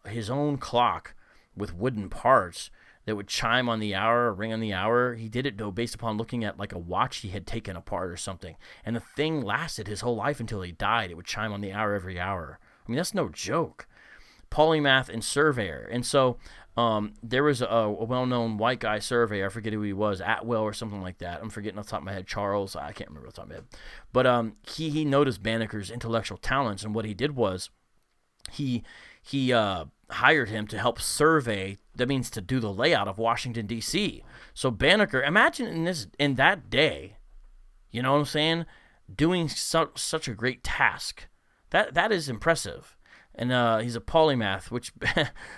his own clock with wooden parts that would chime on the hour, ring on the hour. He did it, though, based upon looking at like a watch he had taken apart or something. And the thing lasted his whole life until he died. It would chime on the hour every hour. I mean, that's no joke. Polymath and surveyor. And so there was a well-known white guy surveyor. I forget who he was, Atwell or something like that. I'm forgetting off the top of my head. Charles. I can't remember off the top of my head. But he noticed Banneker's intellectual talents, and what he did was he hired him to help survey. That means to do the layout of Washington, D.C. So Banneker, imagine in that day, you know what I'm saying, doing such a great task. That is impressive. And he's a polymath, which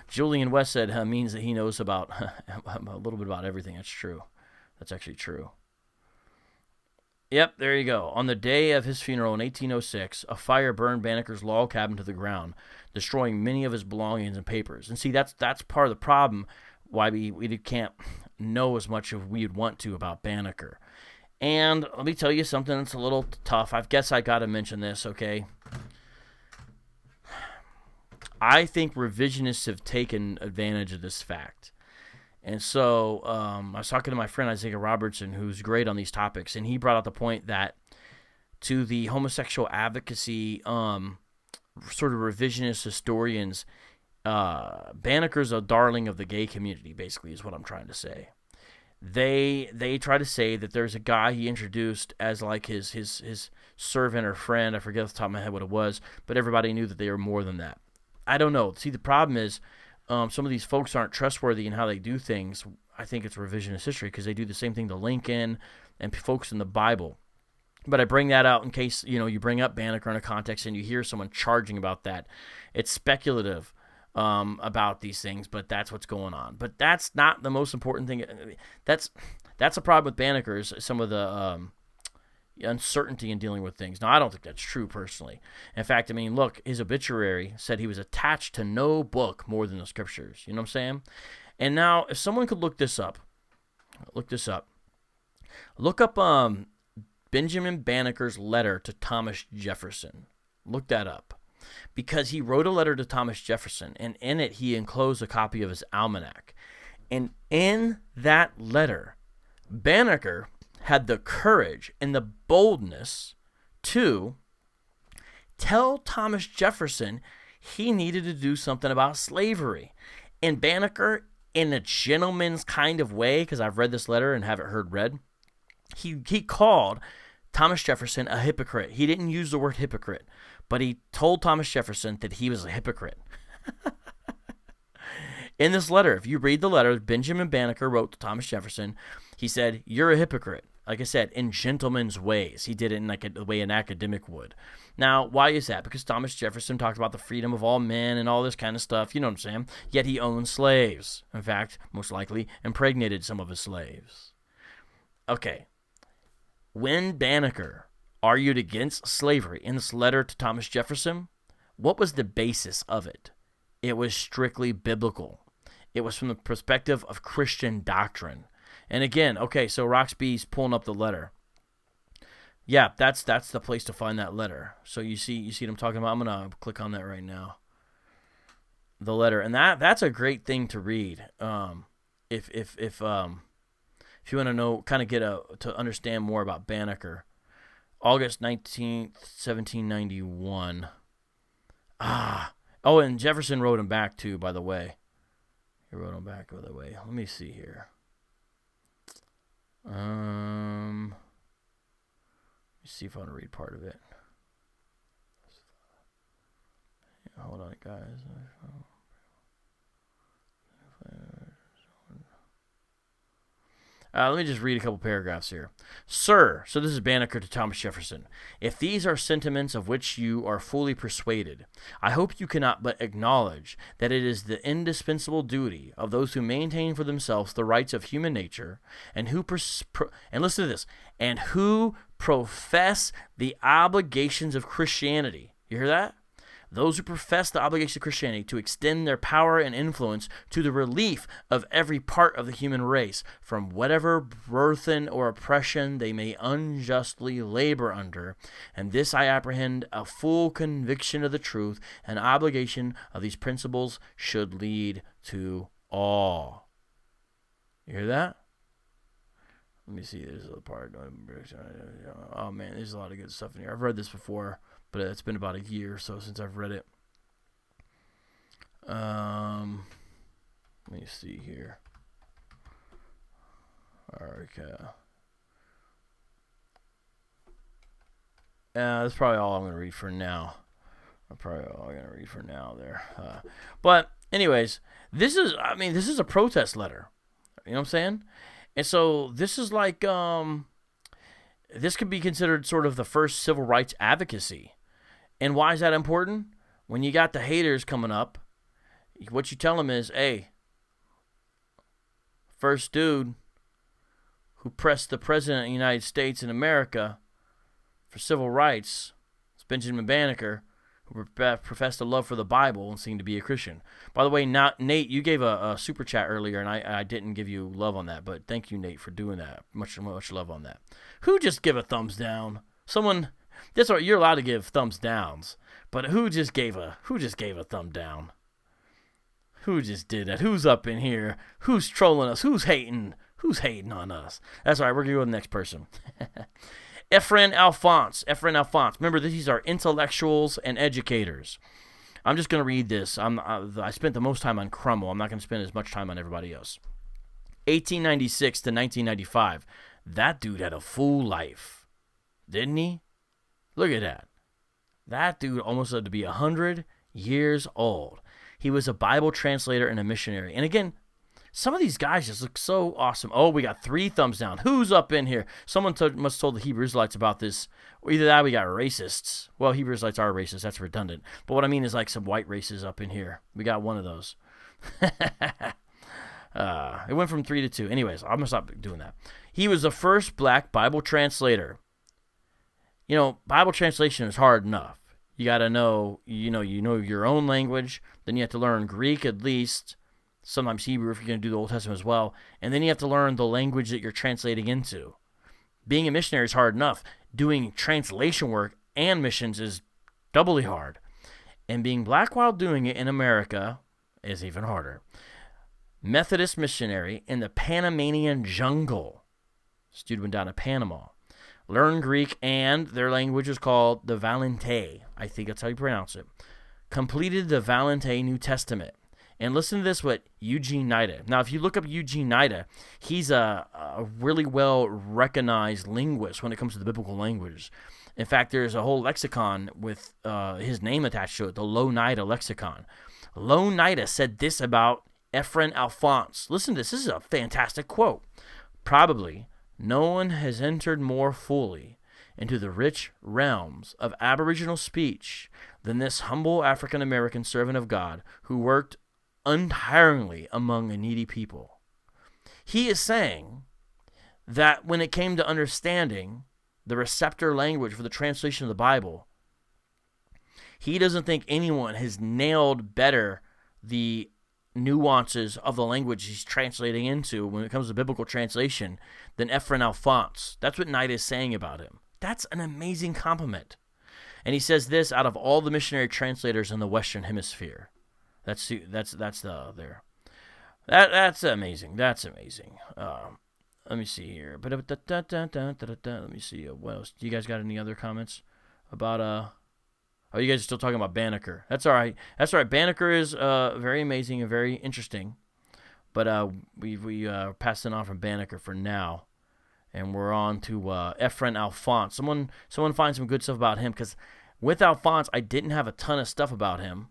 Julian West said means that he knows about a little bit about everything. That's true. That's actually true. Yep, there you go. On the day of his funeral in 1806, a fire burned Banneker's log cabin to the ground, destroying many of his belongings and papers. And see, that's part of the problem why we can't know as much as we'd want to about Banneker. And let me tell you something that's a little tough. I guess I got to mention this, okay? I think revisionists have taken advantage of this fact. And so I was talking to my friend Isaiah Robertson, who's great on these topics, and he brought out the point that to the homosexual advocacy sort of revisionist historians, Banneker's a darling of the gay community, basically, is what I'm trying to say. They try to say that there's a guy he introduced as like his servant or friend. I forget off the top of my head what it was, but everybody knew that they were more than that. I don't know. See, the problem is some of these folks aren't trustworthy in how they do things. I think it's revisionist history because they do the same thing to Lincoln and folks in the Bible. But I bring that out in case, you bring up Banneker in a context and you hear someone charging about that. It's speculative about these things, but that's what's going on. But that's not the most important thing. That's a problem with Banneker is some of the uncertainty in dealing with things. Now, I don't think that's true personally. In fact, I mean, look, his obituary said he was attached to no book more than the scriptures. You know what I'm saying? And now, if someone could look up Benjamin Banneker's letter to Thomas Jefferson. Look that up. Because he wrote a letter to Thomas Jefferson, and in it he enclosed a copy of his almanac. And in that letter, Banneker had the courage and the boldness to tell Thomas Jefferson he needed to do something about slavery. And Banneker, in a gentleman's kind of way, because I've read this letter and have it heard read, he called Thomas Jefferson a hypocrite. He didn't use the word hypocrite, but he told Thomas Jefferson that he was a hypocrite. In this letter, if you read the letter Benjamin Banneker wrote to Thomas Jefferson, he said, "You're a hypocrite." Like I said, in gentleman's ways. He did it in like the way an academic would. Now, why is that? Because Thomas Jefferson talked about the freedom of all men and all this kind of stuff. You know what I'm saying? Yet he owned slaves. In fact, most likely impregnated some of his slaves. Okay. When Banneker argued against slavery in this letter to Thomas Jefferson. What was the basis of it? It was strictly biblical. It was from the perspective of Christian doctrine. And again, okay, so Roxby's pulling up the letter. Yeah, that's the place to find that letter. So you see what I'm talking about? I'm going to click on that right now. The letter. And that's a great thing to read. If you want to know, kind of to understand more about Banneker. August 19th, 1791. Oh, and Jefferson wrote him back too, by the way. He wrote him back, by the way. Let me see here. Let me see if I want to read part of it. Yeah, hold on, guys. Let me just read a couple paragraphs here. Sir, so this is Banneker to Thomas Jefferson, if these are sentiments of which you are fully persuaded, I hope you cannot but acknowledge that it is the indispensable duty of those who maintain for themselves the rights of human nature, and who and listen to this, and who profess the obligations of Christianity. You hear that? Those who profess the obligation of Christianity to extend their power and influence to the relief of every part of the human race from whatever burthen or oppression they may unjustly labor under, and this I apprehend a full conviction of the truth and obligation of these principles should lead to awe. You hear that? Let me see, there's a part. Oh man, there's a lot of good stuff in here. I've read this before, but it's been about a year or so since I've read it. Let me see here. Okay. That's probably all I'm going to read for now. But anyways, this is a protest letter. You know what I'm saying? And so this is like, this could be considered sort of the first civil rights advocacy. And why is that important? When you got the haters coming up, what you tell them is, hey, first dude who pressed the president of the United States in America for civil rights is Benjamin Banneker, who professed a love for the Bible and seemed to be a Christian. By the way, Nate, you gave a super chat earlier, and I didn't give you love on that, but thank you, Nate, for doing that. Much love on that. Who just give a thumbs down? Someone, that's right, you're allowed to give thumbs downs, but who just gave a thumb down? Who just did that? Who's up in here? Who's trolling us? Who's hating? Who's hating on us? That's all right, we're going to go to the next person. Efrain Alphonse. Remember, these are intellectuals and educators. I'm just going to read this. I spent the most time on Crummell. I'm not going to spend as much time on everybody else. 1896 to 1995. That dude had a full life, didn't he? Look at that. That dude almost had to be 100 years old. He was a Bible translator and a missionary. And again, some of these guys just look so awesome. Oh, we got 3 thumbs down. Who's up in here? Someone must have told the Hebrew Israelites about this. Or either that or we got racists. Well, Hebrew Israelites are racist. That's redundant. But what I mean is like some white races up in here. We got one of those. It went from 3 to 2. Anyways, I'm going to stop doing that. He was the first black Bible translator. You know, Bible translation is hard enough. You got to know, you know your own language. Then you have to learn Greek at least. Sometimes Hebrew if you're going to do the Old Testament as well. And then you have to learn the language that you're translating into. Being a missionary is hard enough. Doing translation work and missions is doubly hard. And being black while doing it in America is even harder. Methodist missionary in the Panamanian jungle. This dude went down to Panama. Learned Greek, and their language was called the Valente. I think that's how you pronounce it. Completed the Valente New Testament. And listen to this with Eugene Nida. Now, if you look up Eugene Nida, he's a really well-recognized linguist when it comes to the biblical languages. In fact, there's a whole lexicon with his name attached to it, the Low Nida lexicon. Low Nida said this about Efrain Alphonse. Listen to this. This is a fantastic quote. Probably no one has entered more fully into the rich realms of Aboriginal speech than this humble African-American servant of God who worked untiringly among a needy people. He is saying that when it came to understanding the receptor language for the translation of the Bible. He doesn't think anyone has nailed better the nuances of the language he's translating into when it comes to biblical translation than Efrain Alphonse. That's what Knight is saying about him. That's an amazing compliment. And he says this out of all the missionary translators in the Western Hemisphere. That's amazing. That's amazing. Let me see here. Let me see. What else? Do you guys got any other comments about Oh, you guys are still talking about Banneker. That's all right. Banneker is very amazing and very interesting. But we passing on from Banneker for now. And we're on to Efrain Alphonse. Someone find some good stuff about him, because with Alphonse, I didn't have a ton of stuff about him.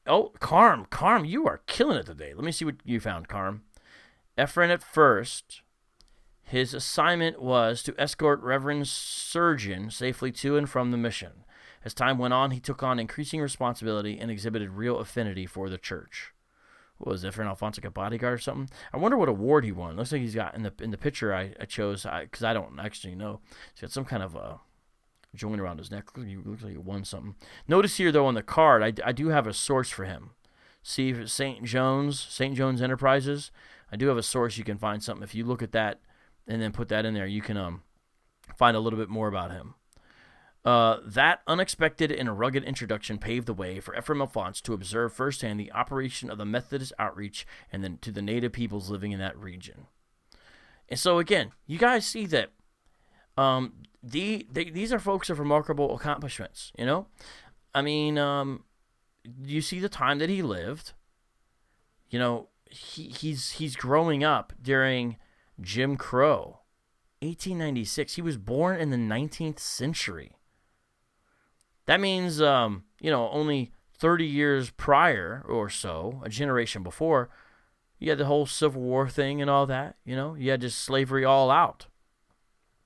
Oh, Carm, you are killing it today. Let me see what you found, Carm. Efrain at first, his assignment was to escort Reverend Surgeon safely to and from the mission. As time went on, he took on increasing responsibility and exhibited real affinity for the church. What was Efrain Alphonse, like a bodyguard or something? I wonder what award he won. Looks like he's got, in the picture I chose, because I don't actually know, he's got some kind of joint around his neck. Looks like he won something. Notice here, though, on the card, I do have a source for him. See, St. Jones Enterprises. I do have a source. You can find something. If you look at that and then put that in there, you can find a little bit more about him. That unexpected and rugged introduction paved the way for Efrain Alphonse to observe firsthand the operation of the Methodist outreach and then to the native peoples living in that region. And so again, you guys see that these are folks of remarkable accomplishments. You know, I mean, you see the time that he lived. You know, he's growing up during Jim Crow, 1896. He was born in the 19th century. That means, only 30 years prior or so, a generation before, you had the whole Civil War thing and all that. You know, you had just slavery all out.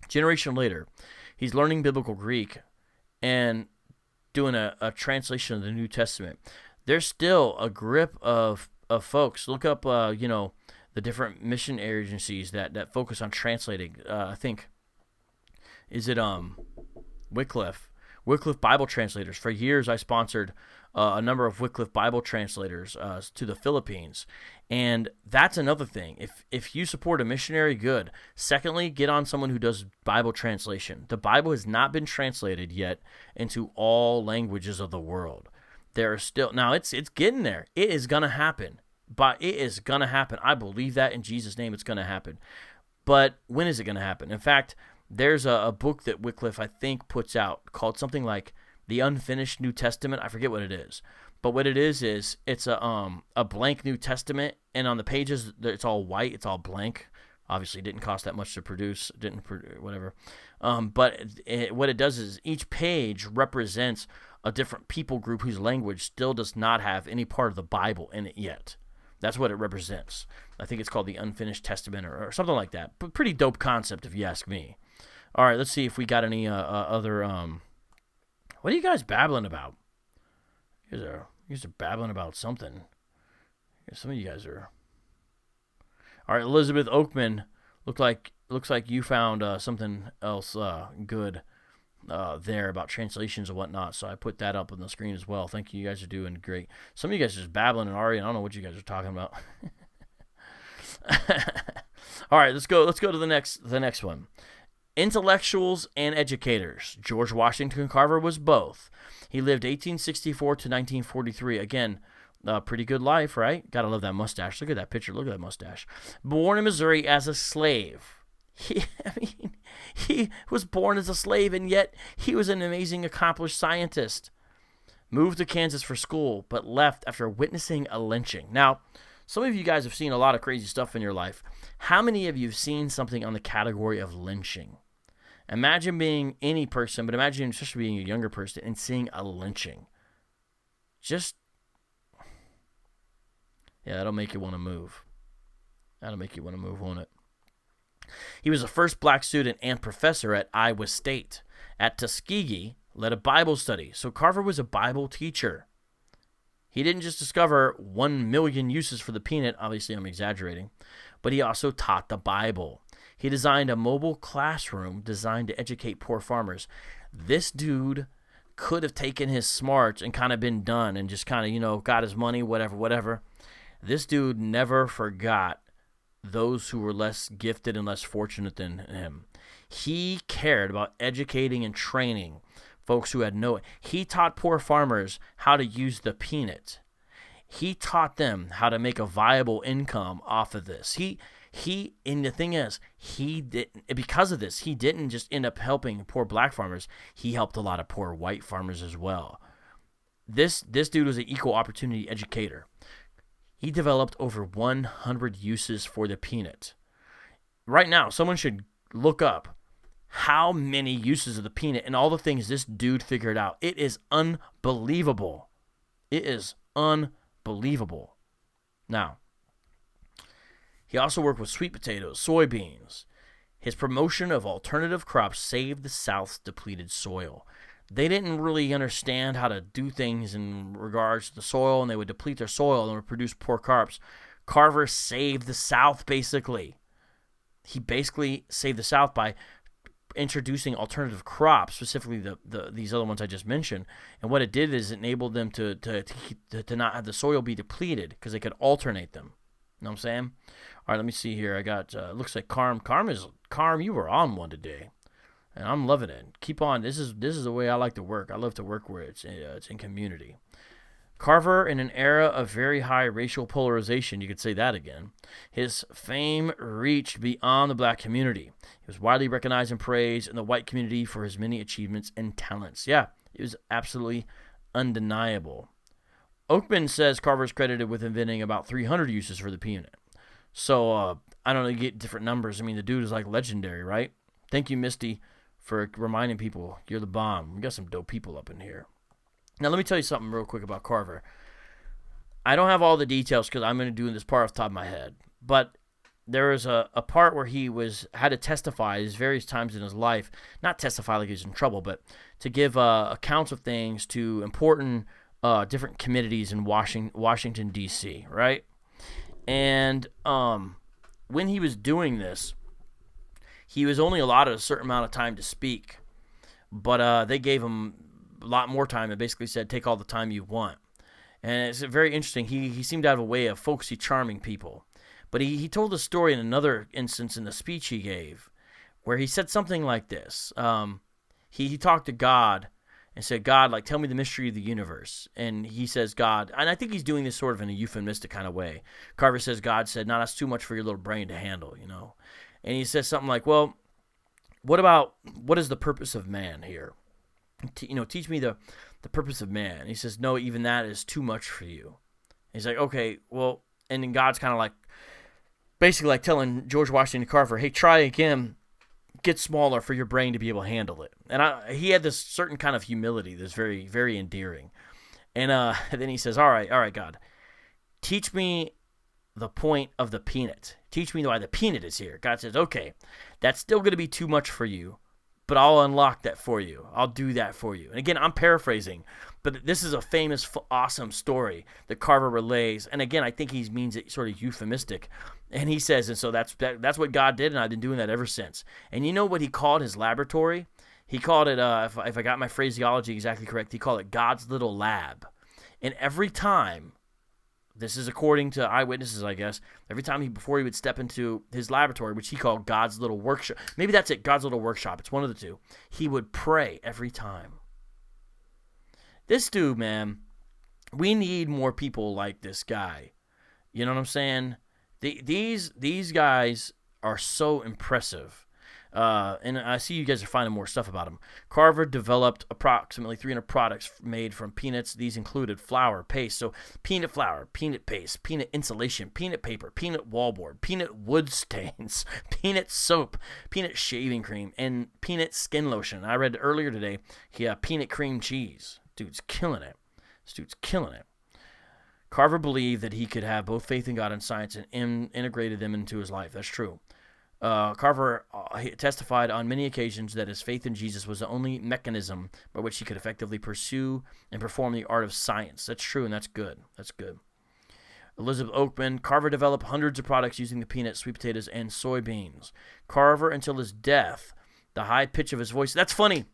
Generation later, he's learning biblical Greek and doing a translation of the New Testament. There's still a grip of folks. Look up, the different mission agencies that focus on translating. I think, is it Wycliffe Bible translators. For years, I sponsored a number of Wycliffe Bible translators to the Philippines, and that's another thing. If you support a missionary, good. Secondly, get on someone who does Bible translation. The Bible has not been translated yet into all languages of the world. There are still it's getting there. It is gonna happen. But it is going to happen. I believe that in Jesus' name it's going to happen. But when is it going to happen? In fact, there's a book that Wycliffe, I think, puts out called something like The Unfinished New Testament. I forget what it is. But what it is it's a blank New Testament, and on the pages, it's all white. It's all blank. Obviously, it didn't cost that much to produce. Whatever. But what it does is each page represents a different people group whose language still does not have any part of the Bible in it yet. That's what it represents. I think it's called the Unfinished Testament or something like that. But pretty dope concept, if you ask me. All right, let's see if we got any other. What are you guys babbling about? You guys are babbling about something. Some of you guys are. All right, Elizabeth Oakman, looks like you found something else good there about translations and whatnot. So I put that up on the screen as well. Thank you. You guys are doing great. Some of you guys are just babbling and Ari. I don't know what you guys are talking about. All right, let's go to the next one. Intellectuals and educators. George Washington Carver was both. He lived 1864 to 1943. Again, pretty good life, right? Gotta love that mustache. Look at that picture. Look at that mustache. Born in Missouri as a slave. He was born as a slave, and yet he was an amazing, accomplished scientist. Moved to Kansas for school, but left after witnessing a lynching. Now, some of you guys have seen a lot of crazy stuff in your life. How many of you have seen something on the category of lynching? Imagine being any person, but imagine especially being a younger person and seeing a lynching. That'll make you want to move. That'll make you want to move, won't it? He was the first black student and professor at Iowa State. At Tuskegee, led a Bible study. So Carver was a Bible teacher. He didn't just discover 1 million uses for the peanut. Obviously, I'm exaggerating. But he also taught the Bible. He designed a mobile classroom designed to educate poor farmers. This dude could have taken his smarts and kind of been done and just kind of, got his money, whatever. This dude never forgot those who were less gifted and less fortunate than him. He cared about educating and training folks who had he taught poor farmers how to use the peanut. He taught them how to make a viable income off of this. And the thing is, because of this, he didn't just end up helping poor black farmers. He helped a lot of poor white farmers as well. This dude was an equal opportunity educator. He developed over 100 uses for the peanut. Right now, someone should look up how many uses of the peanut and all the things this dude figured out. It is unbelievable. It is unbelievable. Now, he also worked with sweet potatoes, soybeans. His promotion of alternative crops saved the South's depleted soil. They didn't really understand how to do things in regards to the soil, and they would deplete their soil and would produce poor crops. Carver saved the South, basically. He basically saved the South by introducing alternative crops, specifically these other ones I just mentioned. And what it did is it enabled them to not have the soil be depleted because they could alternate them. You know what I'm saying? All right, let me see here. I got, looks like Carm, you were on one today. And I'm loving it. Keep on. This is the way I like to work. I love to work where it's in community. Carver, in an era of very high racial polarization, you could say that again, his fame reached beyond the black community. He was widely recognized and praised in the white community for his many achievements and talents. Yeah, it was absolutely undeniable. Oakman says Carver is credited with inventing about 300 uses for the peanut. So, I don't know, you get different numbers. I mean, the dude is like legendary, right? Thank you, Misty, for reminding people you're the bomb. We got some dope people up in here. Now, let me tell you something real quick about Carver. I don't have all the details because I'm going to do this part off the top of my head. But there was a part where he had to testify at various times in his life. Not testify like he was in trouble, but to give accounts of things to important different committees in Washington, D.C., right? And when he was doing this, he was only allotted a certain amount of time to speak. But they gave him a lot more time and basically said, take all the time you want. And it's very interesting. He seemed to have a way of folksy charming people. But he told a story in another instance in the speech he gave where he said something like this. He talked to God and said, God, like, tell me the mystery of the universe. And he says, God, and I think he's doing this sort of in a euphemistic kind of way. Carver says, God said, no, that's too much for your little brain to handle, And he says something like, well, what is the purpose of man here? Teach me the purpose of man. And he says, no, even that is too much for you. And he's like, okay, well, and then God's kind of like, basically like telling George Washington Carver, hey, try again, get smaller for your brain to be able to handle it. And he had this certain kind of humility that's very, very endearing. And then he says, all right, God, teach me the point of the peanut. Teach me why the peanut is here. God says, okay, that's still going to be too much for you, but I'll unlock that for you. I'll do that for you. And again, I'm paraphrasing, but this is a famous, awesome story that Carver relays. And again, I think he means it sort of euphemistic. And he says, and so that's what God did, and I've been doing that ever since. And you know what he called his laboratory? He called it, if I got my phraseology exactly correct, he called it God's little lab. And every time, this is according to eyewitnesses, I guess, every time before he would step into his laboratory, which he called God's little workshop, maybe that's it, God's little workshop, it's one of the two, he would pray every time. This dude, man, we need more people like this guy. You know what I'm saying? These guys are so impressive. And I see you guys are finding more stuff about him. Carver developed approximately 300 products made from peanuts. These included flour, paste, so peanut flour, peanut paste, peanut insulation, peanut paper, peanut wallboard, peanut wood stains, peanut soap, peanut shaving cream, and peanut skin lotion. I read earlier today, peanut cream cheese. Dude's killing it. This dude's killing it. Carver believed that he could have both faith in God and science and integrated them into his life. That's true. Carver testified on many occasions that his faith in Jesus was the only mechanism by which he could effectively pursue and perform the art of science. That's true, and that's good. That's good. Elizabeth Oakman, Carver developed hundreds of products using the peanuts, sweet potatoes, and soybeans. Carver, until his death, the high pitch of his voice. That's funny.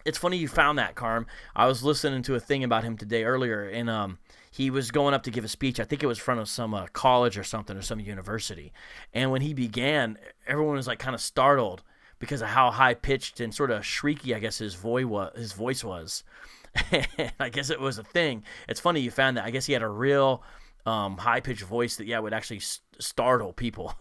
It's funny you found that, Carm. I was listening to a thing about him today earlier, and he was going up to give a speech. I think it was in front of some college or something, or some university. And when he began, everyone was like kind of startled because of how high-pitched and sort of shrieky, I guess, his voice was. I guess it was a thing. It's funny you found that. I guess he had a real high-pitched voice that, would actually startle people.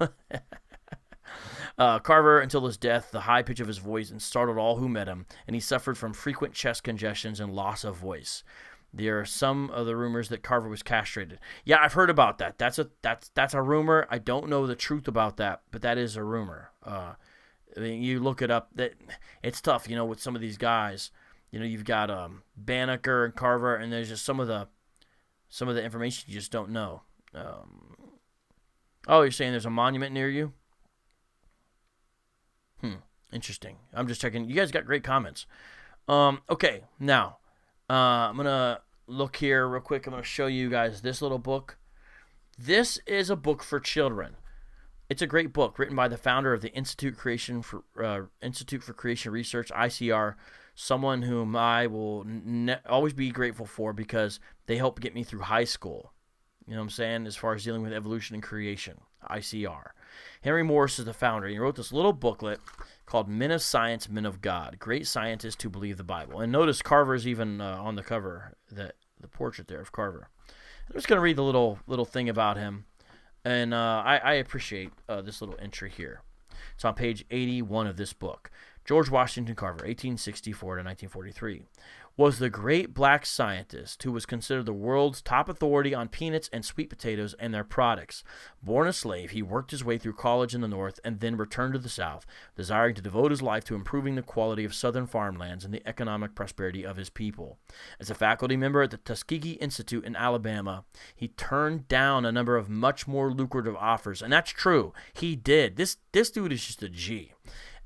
Carver, until his death, the high pitch of his voice and startled all who met him, and he suffered from frequent chest congestions and loss of voice. There are some of the rumors that Carver was castrated. Yeah, I've heard about that. That's a rumor. I don't know the truth about that, but that is a rumor. I mean, you look it up. That it's tough, with some of these guys. You've got Banneker and Carver, and there's just some of the information you just don't know. You're saying there's a monument near you? Interesting. I'm just checking. You guys got great comments. Okay, now I'm going to look here real quick. I'm going to show you guys this little book. This is a book for children. It's a great book written by the founder of the Institute for Creation Research, ICR, someone whom I will always be grateful for because they helped get me through high school. You know what I'm saying? As far as dealing with evolution and creation, ICR. Henry Morris is the founder. He wrote this little booklet called Men of Science, Men of God. Great scientists who believe the Bible. And notice Carver's even on the cover, the portrait there of Carver. I'm just going to read the little thing about him. And I appreciate this little entry here. It's on page 81 of this book. George Washington Carver, 1864 to 1943, was the great black scientist who was considered the world's top authority on peanuts and sweet potatoes and their products. Born a slave, he worked his way through college in the North and then returned to the South, desiring to devote his life to improving the quality of Southern farmlands and the economic prosperity of his people. As a faculty member at the Tuskegee Institute in Alabama, he turned down a number of much more lucrative offers, and that's true. He did. This dude is just a G.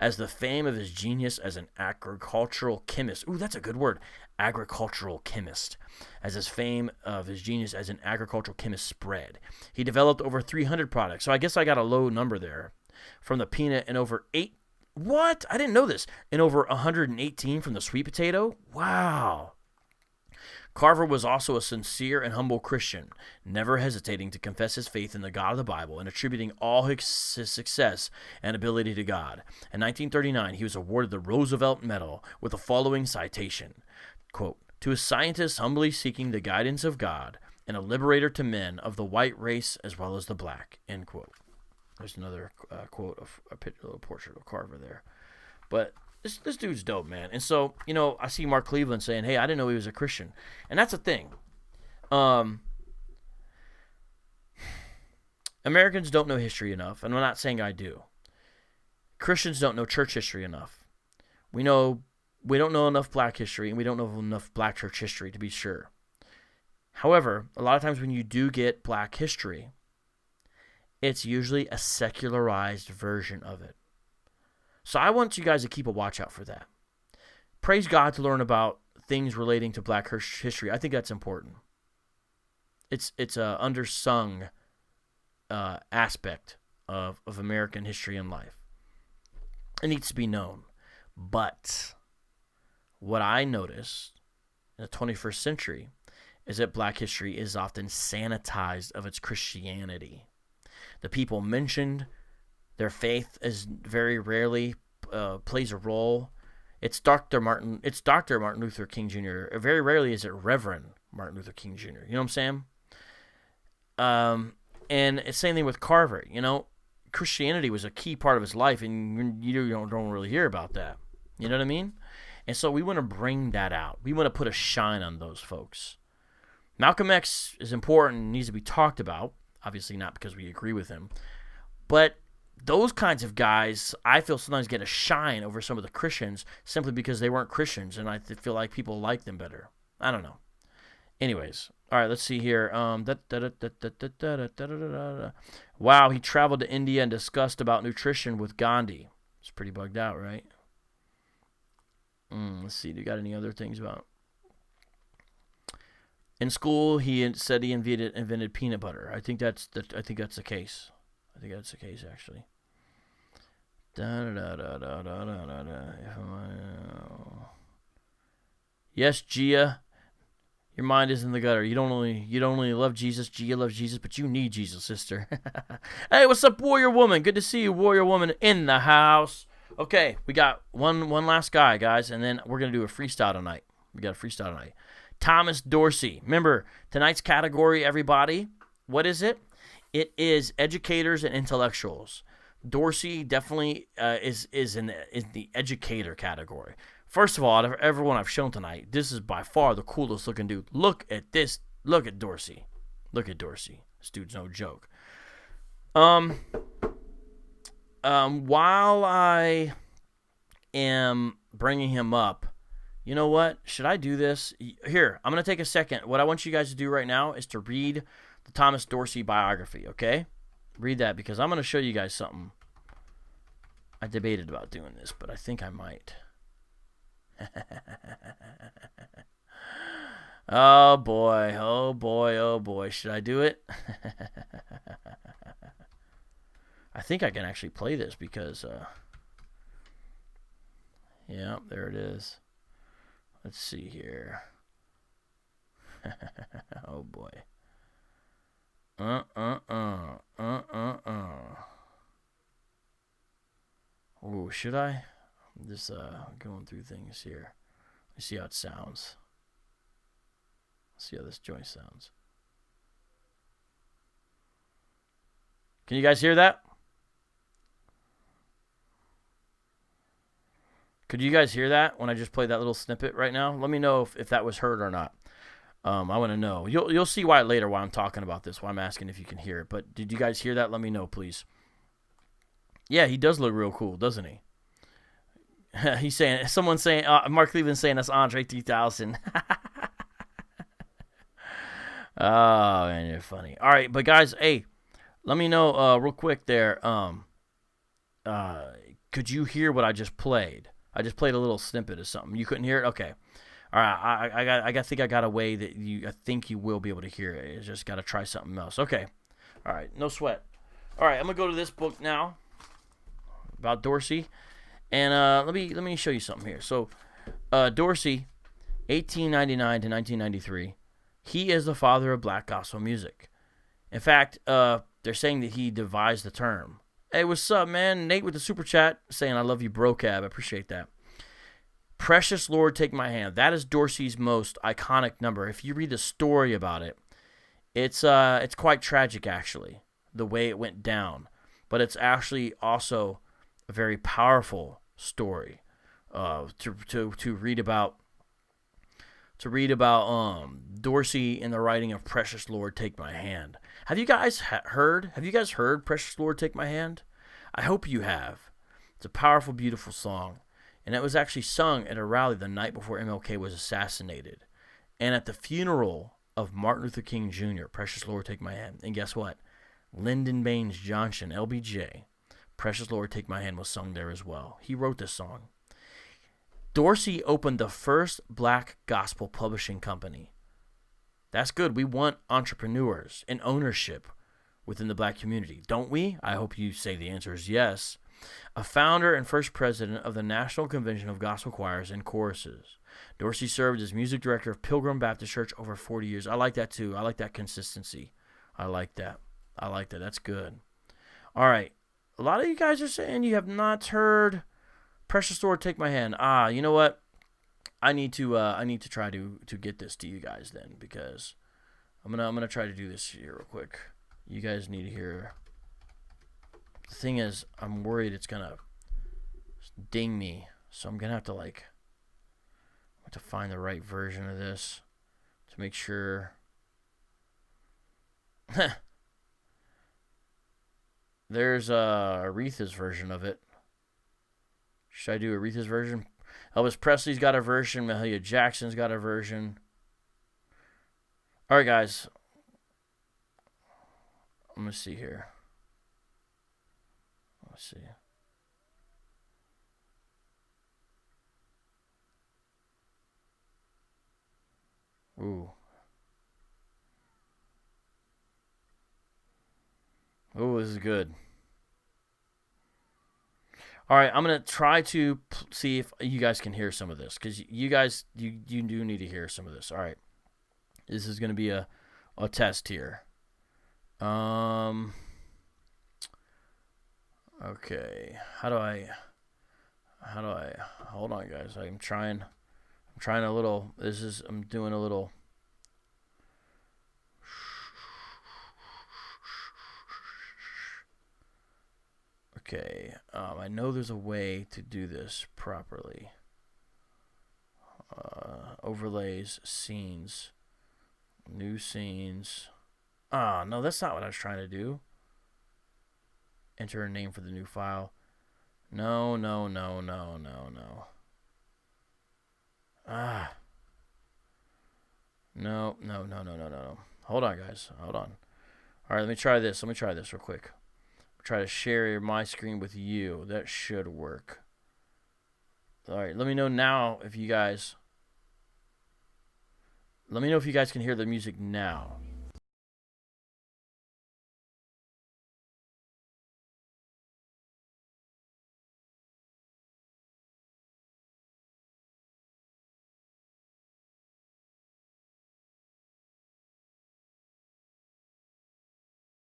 As the fame of his genius as an agricultural chemist. Ooh, that's a good word. Agricultural chemist. As his fame of his genius as an agricultural chemist spread. He developed over 300 products. So I guess I got a low number there. From the peanut and over 8. What? I didn't know this. And over 118 from the sweet potato? Wow. Carver was also a sincere and humble Christian, never hesitating to confess his faith in the God of the Bible and attributing all his success and ability to God. In 1939, he was awarded the Roosevelt Medal with the following citation, quote, "To a scientist humbly seeking the guidance of God and a liberator to men of the white race as well as the black," end quote. There's another quote of a little portrait of Carver there. But this dude's dope, man. And so, I see Mark Cleveland saying, hey, I didn't know he was a Christian. And that's a thing. Americans don't know history enough, and I'm not saying I do. Christians don't know church history enough. We don't know enough black history, and we don't know enough black church history, to be sure. However, a lot of times when you do get black history, it's usually a secularized version of it. So I want you guys to keep a watch out for that. Praise God to learn about things relating to black history. I think that's important. It's a undersung aspect of American history and life. It needs to be known. But what I noticed in the 21st century is that black history is often sanitized of its Christianity. The people mentioned, their faith is very rarely plays a role. It's Dr. Martin Luther King Jr. Very rarely is it Reverend Martin Luther King Jr. You know what I'm saying? And it's the same thing with Carver. Christianity was a key part of his life, and you don't really hear about that. You know what I mean? And so we want to bring that out. We want to put a shine on those folks. Malcolm X is important and needs to be talked about. Obviously not because we agree with him. But those kinds of guys, I feel sometimes get a shine over some of the Christians simply because they weren't Christians, and I feel like people like them better. I don't know. Anyways, all right, let's see here. Wow, he traveled to India and discussed about nutrition with Gandhi. It's pretty bugged out, right? Let's see, do you got any other things about? In school, he said he invented peanut butter. I think that's the case. I think that's the case, actually. Yes, Gia, your mind is in the gutter. You don't only love Jesus. Gia loves Jesus, but you need Jesus, sister. Hey, what's up, Warrior Woman? Good to see you, Warrior Woman, in the house. Okay, we got one last guy, guys, and then we're gonna do a freestyle tonight. We got a freestyle tonight. Thomas Dorsey. Remember tonight's category, everybody. What is it? It is educators and intellectuals. Dorsey definitely is in the educator category. First of all, out of everyone I've shown tonight, this is by far the coolest looking dude. Look at this. Look at Dorsey. Look at Dorsey. This dude's no joke. While I am bringing him up, you know what? Should I do this? Here, I'm going to take a second. What I want you guys to do right now is to read the Thomas Dorsey biography, okay? Read that because I'm going to show you guys something. I debated about doing this, but I think I might. Oh boy, oh boy, oh boy. Should I do it? I think I can actually play this because, yeah, there it is. Let's see here. Oh boy. Oh, should I? I'm just going through things here. Let's see how it sounds. Let's see how this joint sounds. Can you guys hear that? Could you guys hear that when I just played that little snippet right now? Let me know if that was heard or not. I want to know. You'll see why later while I'm talking about this, why I'm asking if you can hear it. But did you guys hear that? Let me know, please. Yeah, he does look real cool, doesn't he? He's saying, someone's saying, Mark Cleveland's saying that's Andre 3000. Oh, man, you're funny. All right, but guys, hey, let me know real quick there. Could you hear what I just played? I just played a little snippet of something. You couldn't hear it? Okay. All right. I think I got a way that I think you will be able to hear it. You just got to try something else. Okay. All right. No sweat. All right. I'm gonna go to this book now about Dorsey, and let me show you something here. So, Dorsey, 1899 to 1993. He is the father of black gospel music. In fact, they're saying that he devised the term. Hey, what's up, man? Nate with the super chat saying, I love you, bro, Cab. I appreciate that. Precious Lord, Take My Hand. That is Dorsey's most iconic number. If you read the story about it, it's quite tragic, actually, the way it went down. But it's actually also a very powerful story to read about. To read about Dorsey in the writing of Precious Lord, Take My Hand. Have you guys heard? Have you guys heard Precious Lord, Take My Hand? I hope you have. It's a powerful, beautiful song. And it was actually sung at a rally the night before MLK was assassinated. And at the funeral of Martin Luther King Jr., Precious Lord, Take My Hand. And guess what? Lyndon Baines Johnson, LBJ, Precious Lord, Take My Hand was sung there as well. He wrote this song. Dorsey opened the first black gospel publishing company. That's good. We want entrepreneurs and ownership within the black community, don't we? I hope you say the answer is yes. A founder and first president of the National Convention of Gospel Choirs and Choruses. Dorsey served as music director of Pilgrim Baptist Church over 40 years. I like that too. I like that consistency. I like that. That's good. All right. A lot of you guys are saying you have not heard Precious Lord, Take My Hand. You know what? I need to try to get this to you guys then, because I'm gonna try to do this here real quick. You guys need to hear. The thing is, I'm worried it's gonna ding me, so I'm gonna have to find the right version of this to make sure. There's Aretha's version of it. Should I do Aretha's version? Elvis Presley's got a version. Mahalia Jackson's got a version. All right, guys. I'm going to see here. Let's see. Ooh. Oh, this is good. All right, I'm gonna try to see if you guys can hear some of this, because you guys you do need to hear some of this. All right, this is gonna be a test here. Okay, how do I hold on, guys? I'm trying a little. I'm doing a little. Okay, I know there's a way to do this properly. Overlays, scenes, new scenes. Ah, no, that's not what I was trying to do. Enter a name for the new file. No. Ah. No. Hold on, guys. Hold on. All right, let me try this real quick. Try to share my screen with you. That should work. All right, let me know now if you guys. Let me know if you guys can hear the music now.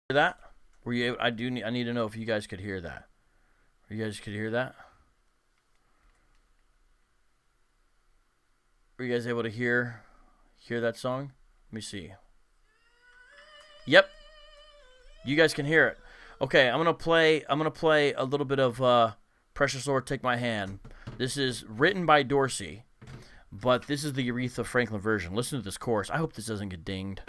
Hear that? Were you? I need to know if you guys could hear that. You guys could hear that? Were you guys able to hear that song? Let me see. Yep. You guys can hear it. Okay, I'm gonna play a little bit of Precious Lord Take My Hand. This is written by Dorsey, but this is the Aretha Franklin version. Listen to this chorus. I hope this doesn't get dinged.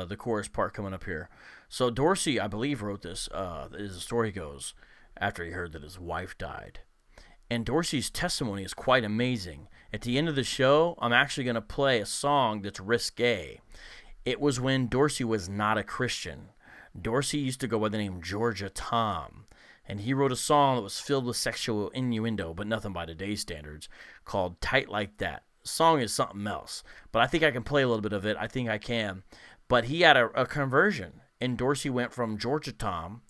The chorus part coming up here. So Dorsey, I believe, wrote this, as the story goes, after he heard that his wife died. And Dorsey's testimony is quite amazing. At the end of the show, I'm actually going to play a song that's risque. It was when Dorsey was not a Christian. Dorsey used to go by the name Georgia Tom. And he wrote a song that was filled with sexual innuendo, but nothing by today's standards, called Tight Like That. The song is something else. But I think I can play a little bit of it. I think I can. But he had a conversion, and Dorsey went from Georgia Tom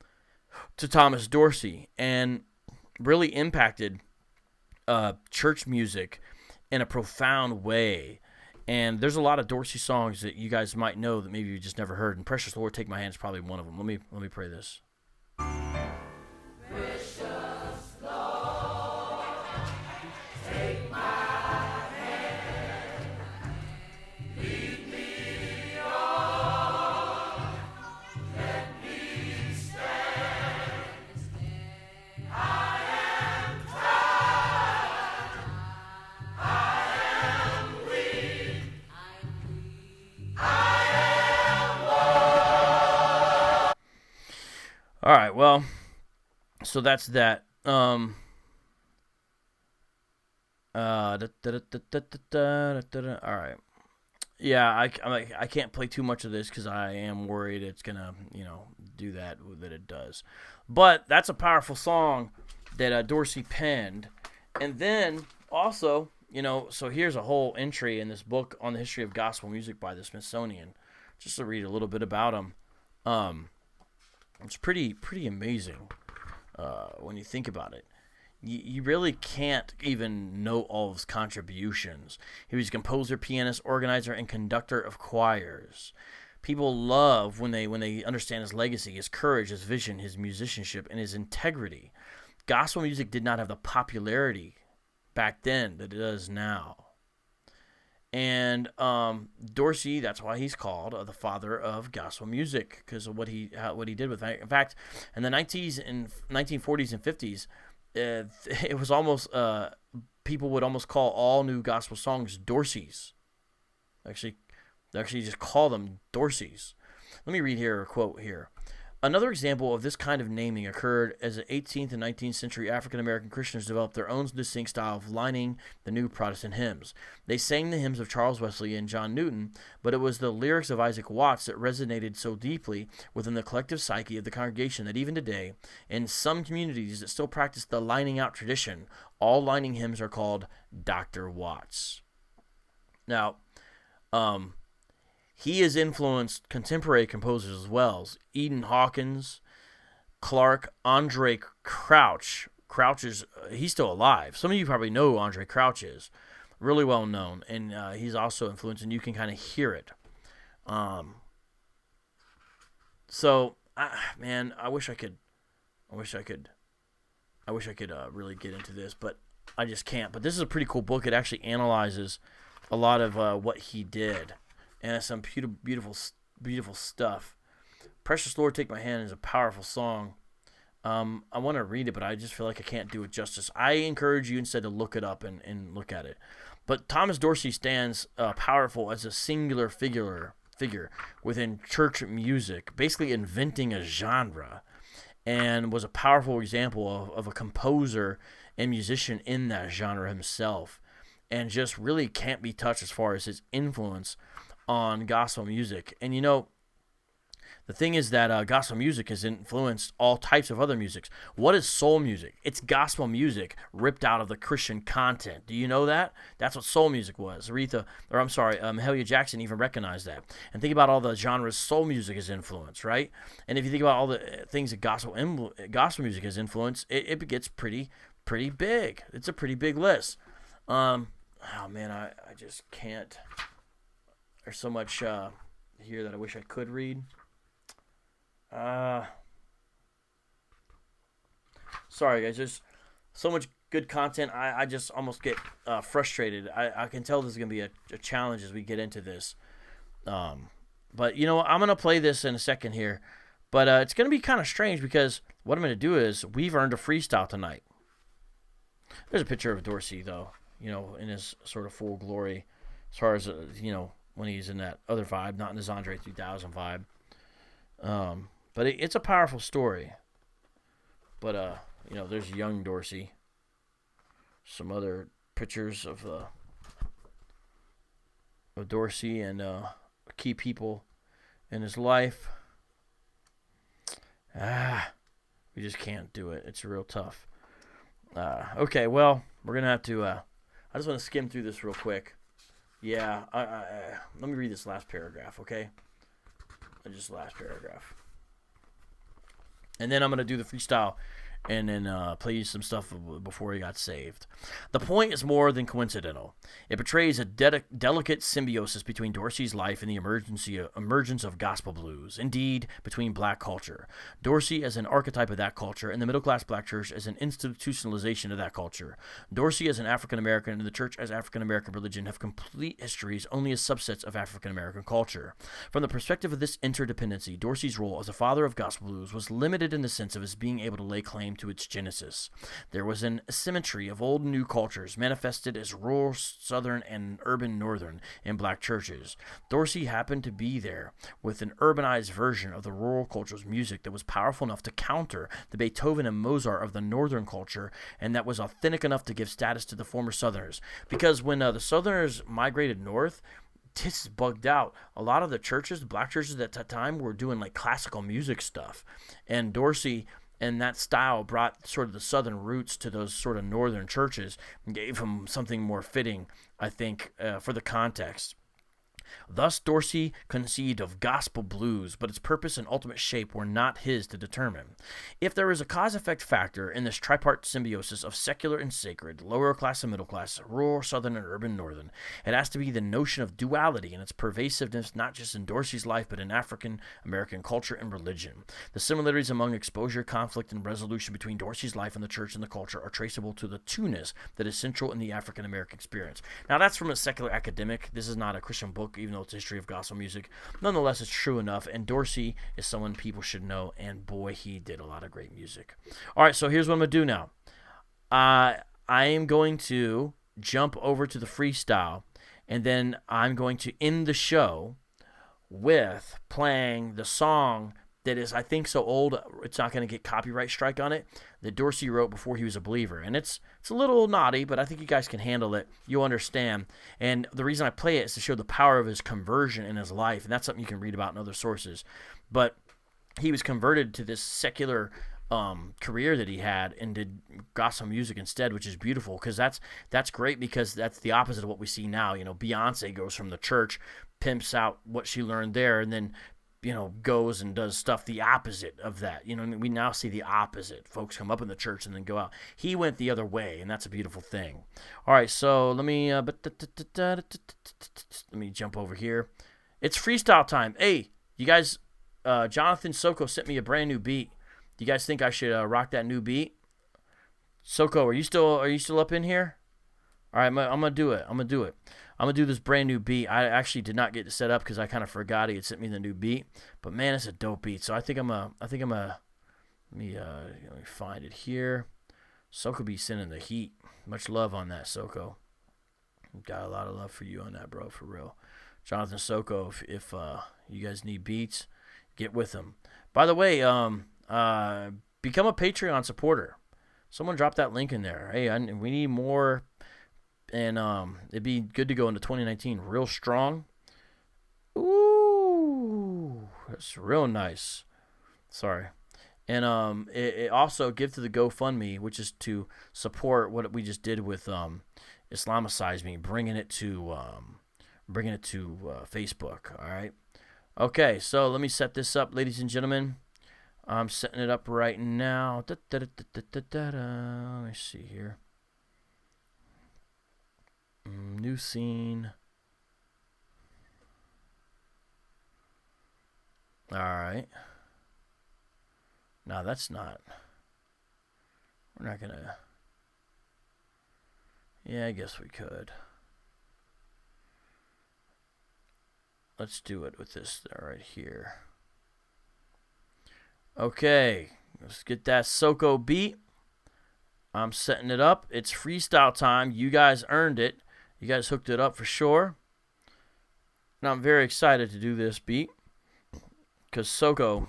to Thomas Dorsey, and really impacted church music in a profound way. And there's a lot of Dorsey songs that you guys might know that maybe you just never heard. And Precious Lord Take My Hand is probably one of them. Let me pray this. Precious Lord, take my hand, lead me on, let me stand. I am tired, I am weak, I am lost. All right, well, so that's that. All right. Yeah, I can't play too much of this because I am worried it's gonna, do that it does. But that's a powerful song that Dorsey penned. And then also, so here's a whole entry in this book on the history of gospel music by the Smithsonian, just to read a little bit about him. It's pretty amazing when you think about it. You really can't even know all of his contributions. He was a composer, pianist, organizer, and conductor of choirs. People love when they understand his legacy, his courage, his vision, his musicianship, and his integrity. Gospel music did not have the popularity back then that it does now. And Dorsey, that's why he's called the father of gospel music, because of what he did with it. In fact, in the 1940s and 50s, it was almost people would almost call all new gospel songs Dorseys. They actually just call them Dorseys. Let me read here a quote here. Another example of this kind of naming occurred as the 18th and 19th century African American Christians developed their own distinct style of lining the new Protestant hymns. They sang the hymns of Charles Wesley and John Newton, but it was the lyrics of Isaac Watts that resonated so deeply within the collective psyche of the congregation that even today, in some communities that still practice the lining out tradition, all lining hymns are called Dr. Watts. Now, he has influenced contemporary composers as well as Eden Hawkins, Clark, Andre Crouch. Crouch is, he's still alive. Some of you probably know who Andre Crouch is. Really well known. And he's also influenced, and you can kind of hear it. Man, I wish I could really get into this, but I just can't. But this is a pretty cool book. It actually analyzes a lot of what he did. And it's some beautiful, beautiful stuff. Precious Lord, Take My Hand is a powerful song. I want to read it, but I just feel like I can't do it justice. I encourage you instead to look it up and look at it. But Thomas Dorsey stands powerful as a singular figure within church music, basically inventing a genre, and was a powerful example of a composer and musician in that genre himself, and just really can't be touched as far as his influence on gospel music. And the thing is that gospel music has influenced all types of other musics. What is soul music? It's gospel music ripped out of the Christian content. Do you know that? That's what soul music was. Mahalia Jackson even recognized that. And think about all the genres soul music has influenced, right? And if you think about all the things that gospel music has influenced, it gets pretty big. It's a pretty big list. I just can't. There's so much here that I wish I could read. Sorry, guys. There's so much good content. I just almost get frustrated. I can tell this is going to be a challenge as we get into this. But, I'm going to play this in a second here. But it's going to be kind of strange because what I'm going to do is we've earned a freestyle tonight. There's a picture of Dorsey, though, in his sort of full glory as far as, when he's in that other vibe, not in his Andre 3000 vibe. But it's a powerful story. But, there's young Dorsey. Some other pictures of Dorsey and key people in his life. We just can't do it. It's real tough. Okay, well, we're going to have to... I just want to skim through this real quick. Yeah, let me read this last paragraph, okay? Just last paragraph. And then I'm going to do the freestyle and then play you some stuff before he got saved. The point is more than coincidental. It portrays a delicate symbiosis between Dorsey's life and the emergence of gospel blues, indeed, between black culture. Dorsey as an archetype of that culture, and the middle-class black church as an institutionalization of that culture. Dorsey as an African-American and the church as African-American religion have complete histories only as subsets of African-American culture. From the perspective of this interdependency, Dorsey's role as a father of gospel blues was limited in the sense of his being able to lay claim to its genesis. There was an asymmetry of old and new cultures manifested as rural southern and urban northern in black churches. Dorsey happened to be there with an urbanized version of the rural culture's music that was powerful enough to counter the Beethoven and Mozart of the northern culture, and that was authentic enough to give status to the former southerners. Because when the southerners migrated north, this is bugged out. A lot of the churches, the black churches at that time, were doing like classical music stuff, and Dorsey and that style brought sort of the southern roots to those sort of northern churches and gave them something more fitting, I think, for the context. Thus, Dorsey conceived of gospel blues, but its purpose and ultimate shape were not his to determine. If there is a cause-effect factor in this tripart symbiosis of secular and sacred, lower class and middle class, rural southern and urban northern, it has to be the notion of duality and its pervasiveness not just in Dorsey's life, but in African-American culture and religion. The similarities among exposure, conflict, and resolution between Dorsey's life and the church and the culture are traceable to the two-ness that is central in the African-American experience. Now, that's from a secular academic. This is not a Christian book, even though it's a history of gospel music. Nonetheless, it's true enough, and Dorsey is someone people should know, and boy, he did a lot of great music. All right, so here's what I'm going to do now. I am going to jump over to the freestyle, and then I'm going to end the show with playing the song that is, I think, so old it's not going to get copyright strike on it, that Dorsey wrote before he was a believer. And it's a little naughty, but I think you guys can handle it. You'll understand. And the reason I play it is to show the power of his conversion in his life, and that's something you can read about in other sources. But he was converted to this secular career that he had and did gospel music instead, which is beautiful, because that's great, because that's the opposite of what we see now. Beyonce goes from the church, pimps out what she learned there, and then goes and does stuff the opposite of that. We now see the opposite. Folks come up in the church and then go out. He went the other way, and that's a beautiful thing. All right, so let me jump over here. It's freestyle time. Hey, you guys, Jonathan Soko sent me a brand new beat. Do you guys think I should rock that new beat? Soko, are you still up in here? All right, I'm gonna do it. I'm gonna do this brand new beat. I actually did not get it set up because I kind of forgot he had sent me the new beat. But man, it's a dope beat. So I think I'm a. Let me find it here. Soko be sending the heat. Much love on that, Soko. Got a lot of love for you on that, bro. For real, Jonathan Soko. If you guys need beats, get with them. By the way, become a Patreon supporter. Someone drop that link in there. Hey, we need more. And it'd be good to go into 2019 real strong. Ooh, that's real nice. Sorry. And it also give to the GoFundMe, which is to support what we just did with Islamicize Me, bringing it to Facebook. All right. Okay, so let me set this up, ladies and gentlemen. I'm setting it up right now. Let me see here. New scene. All right. No, that's not. We're not gonna. Yeah, I guess we could. Let's do it with this right here. Okay, let's get that Soko beat. I'm setting it up. It's freestyle time. You guys earned it. You guys hooked it up for sure. And I'm very excited to do this beat because Soko,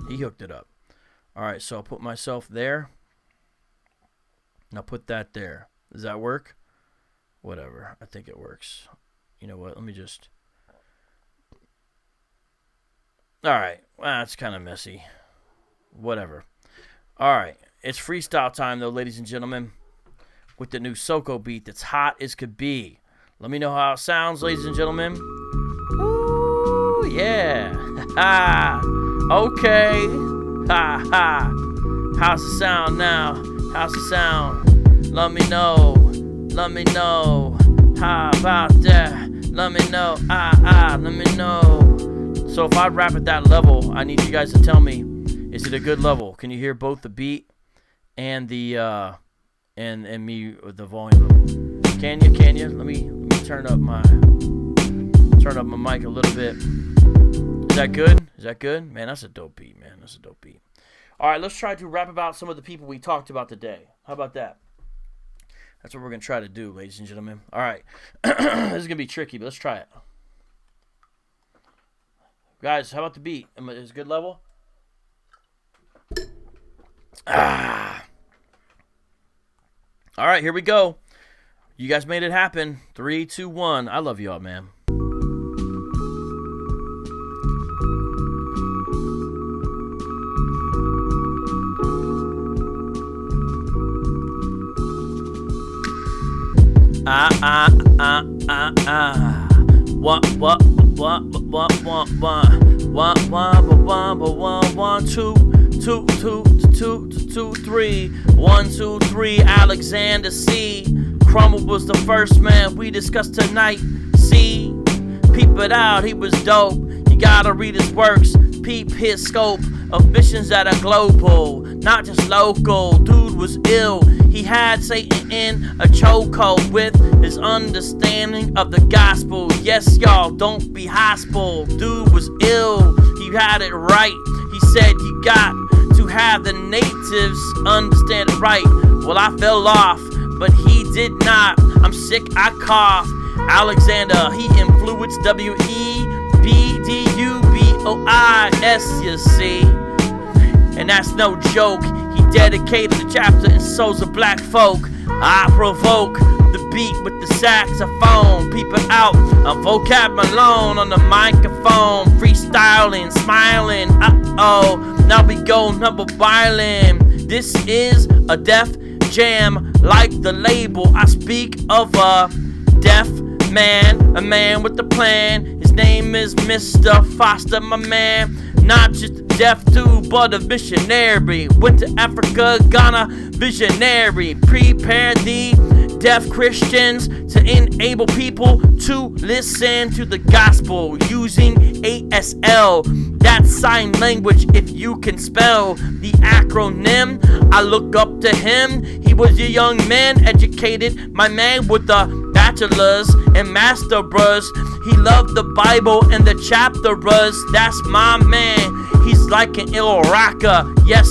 he hooked it up. All right, so I'll put myself there. And I'll put that there. Does that work? Whatever. I think it works. You know what? Let me just... All right. Well, that's kind of messy. Whatever. All right. It's freestyle time, though, ladies and gentlemen, with the new Soko beat that's hot as could be. Let me know how it sounds, ladies and gentlemen. Ooh, yeah. Ha. Okay. Ha, ha. How's it sound now? How's it sound? Let me know. Let me know. How about that? Let me know. Let me know. So if I rap at that level, I need you guys to tell me, is it a good level? Can you hear both the beat and the and me with the volume level? Can you? Let me turn up my mic a little bit. Is that good? Is that good? Man, that's a dope beat, man. That's a dope beat. All right, let's try to rap about some of the people we talked about today. How about that? That's what we're going to try to do, ladies and gentlemen. All right. This is going to be tricky, but let's try it. Guys, how about the beat? Is it a good level? All right, here we go. You guys made it happen. 3, 2, 1. I love y'all, man. What 2, 3 1, 2, 3 Alexander C. Crummell was the first man we discussed tonight. See, peep it out, he was dope. You gotta read his works, peep his scope of missions that are global, not just local. Dude was ill. He had Satan in a chokehold with his understanding of the gospel. Yes, y'all, don't be hostile. Dude was ill. He had it right. He said you got to have the natives understand it right. Well, I fell off, but he did not. I'm sick, I cough. Alexander, he influenced W.E.B W.E.B, you see. And that's no joke. He dedicated the chapter in Souls of Black Folk. I provoke the beat with the saxophone. Peeping out, I'm Vocab Malone on the microphone. Freestyling, smiling, uh-oh. Now we go number violin. This is a deaf jam like the label. I speak of a deaf man, a man with a plan. His name is Mr. Foster, my man. Not just a deaf dude, but a missionary. Went to Africa, Ghana, visionary. Prepare the deaf Christians to enable people to listen to the gospel using ASL. That's sign language if you can spell the acronym. I look up to him. He was a young man, educated, my man with a bachelor's and master's. He loved the Bible and the chapters. That's my man. He's like an ill rocker. Yes,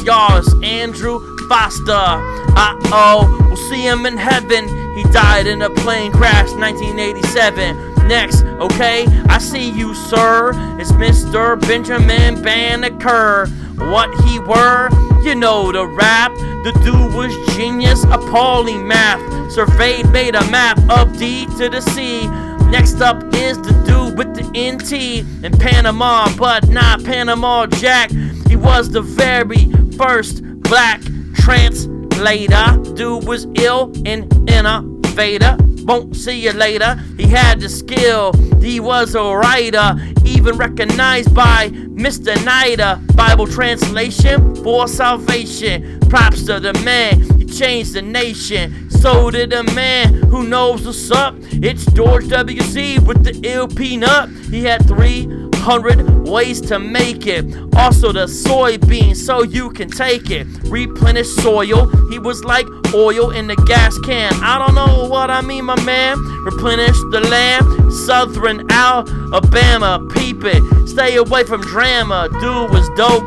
y'all. It's Andrew Foster. Uh-oh. We'll see him in heaven. He died in a plane crash 1987. Next, okay, I see you, sir. It's Mr. Benjamin Banneker. What he were, you know the rap. The dude was genius, appalling math. Surveyed, made a map of D to the C. Next up is the dude with the NT in Panama, but not Panama Jack. He was the very first black translator. Dude was ill and innovator. Won't see you later. He had the skill. He was a writer, even recognized by Mr. Nida. Bible translation for salvation. Props to the man. He changed the nation. So did a man who knows what's up. It's George W.E.B with the ill peanut. He had 300 ways to make it. Also the soybean so you can take it. Replenish soil. He was like oil in the gas can. I don't know what I mean, my man. Replenish the land. Southern Alabama. Peep it. Stay away from drama. Dude was dope.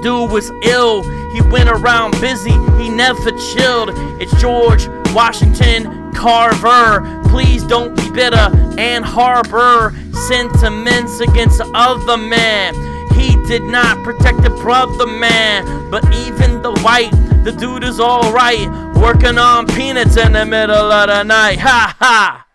Dude was ill. He went around busy. He never chilled. It's George Washington Carver. Please don't be bitter and harbor sentiments against the other man. He did not protect the brother man, but even the white, the dude is alright. Working on peanuts in the middle of the night. Ha ha!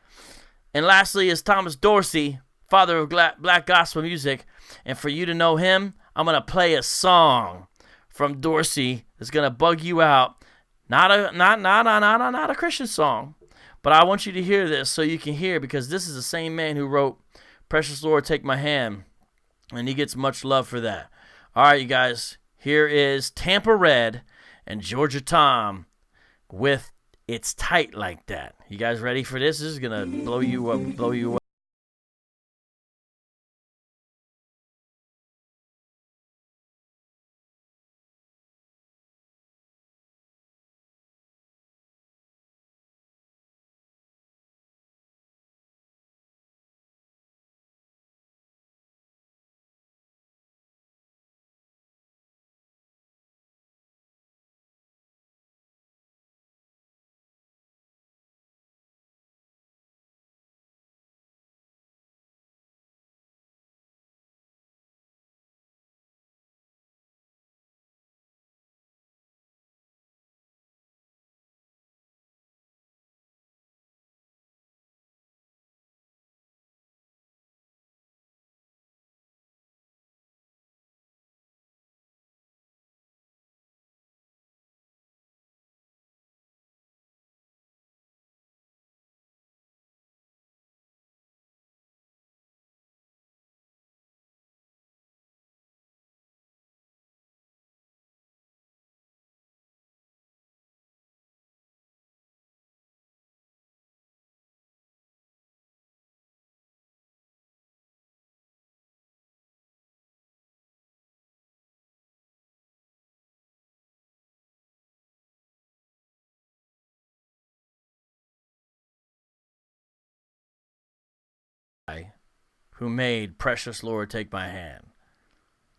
And lastly is Thomas Dorsey, father of black gospel music. And for you to know him, I'm going to play a song from Dorsey that's going to bug you out. Not a Christian song, but I want you to hear this so you can hear, because this is the same man who wrote Precious Lord, Take My Hand, and he gets much love for that. All right, you guys, here is Tampa Red and Georgia Tom with It's Tight Like That. You guys ready for this? This is going to blow you up. Who made Precious Lord, Take My Hand.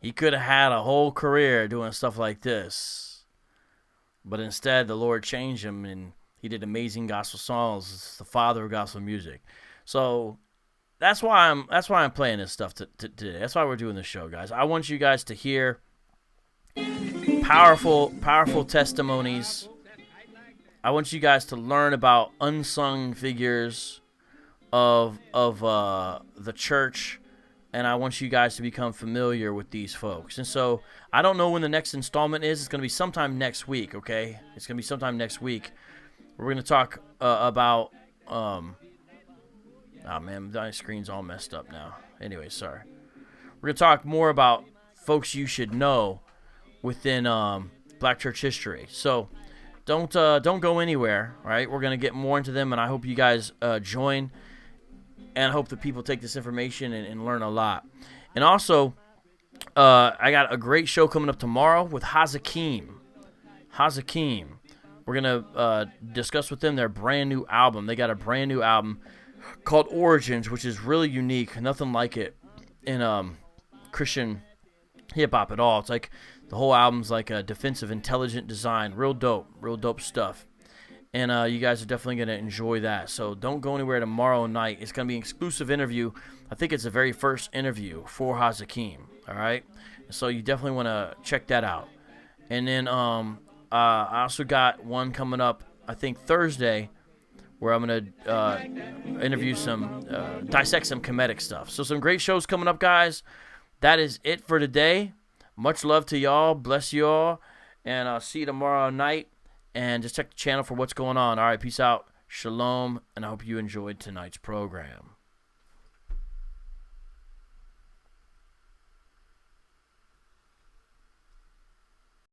He could have had a whole career doing stuff like this, but instead the Lord changed him and he did amazing gospel songs. It's the father of gospel music. So that's why I'm playing this stuff today. That's why we're doing this show, guys. I want you guys to hear powerful testimonies. I want you guys to learn about unsung figures of the church, and I want you guys to become familiar with these folks. And so I don't know when the next installment is. It's going to be sometime next week, okay? It's going to be sometime next week. We're going to talk about oh man, my screen's all messed up now. Anyway, sorry. We're going to talk more about folks you should know within Black church history. So don't go anywhere, all right? We're going to get more into them, and I hope you guys join, and I hope that people take this information and learn a lot. And also, I got a great show coming up tomorrow with Hazakim. We're going to discuss with them their brand new album. They got a brand new album called Origins, which is really unique. Nothing like it in Christian hip-hop at all. It's like the whole album's like a defensive, intelligent design. Real dope stuff. And you guys are definitely going to enjoy that. So don't go anywhere tomorrow night. It's going to be an exclusive interview. I think it's the very first interview for Hazakim. All right? So you definitely want to check that out. And then I also got one coming up, I think Thursday, where I'm going to interview dissect some Kemetic stuff. So some great shows coming up, guys. That is it for today. Much love to y'all. Bless y'all. And I'll see you tomorrow night. And just check the channel for what's going on. All right, peace out. Shalom. And I hope you enjoyed tonight's program.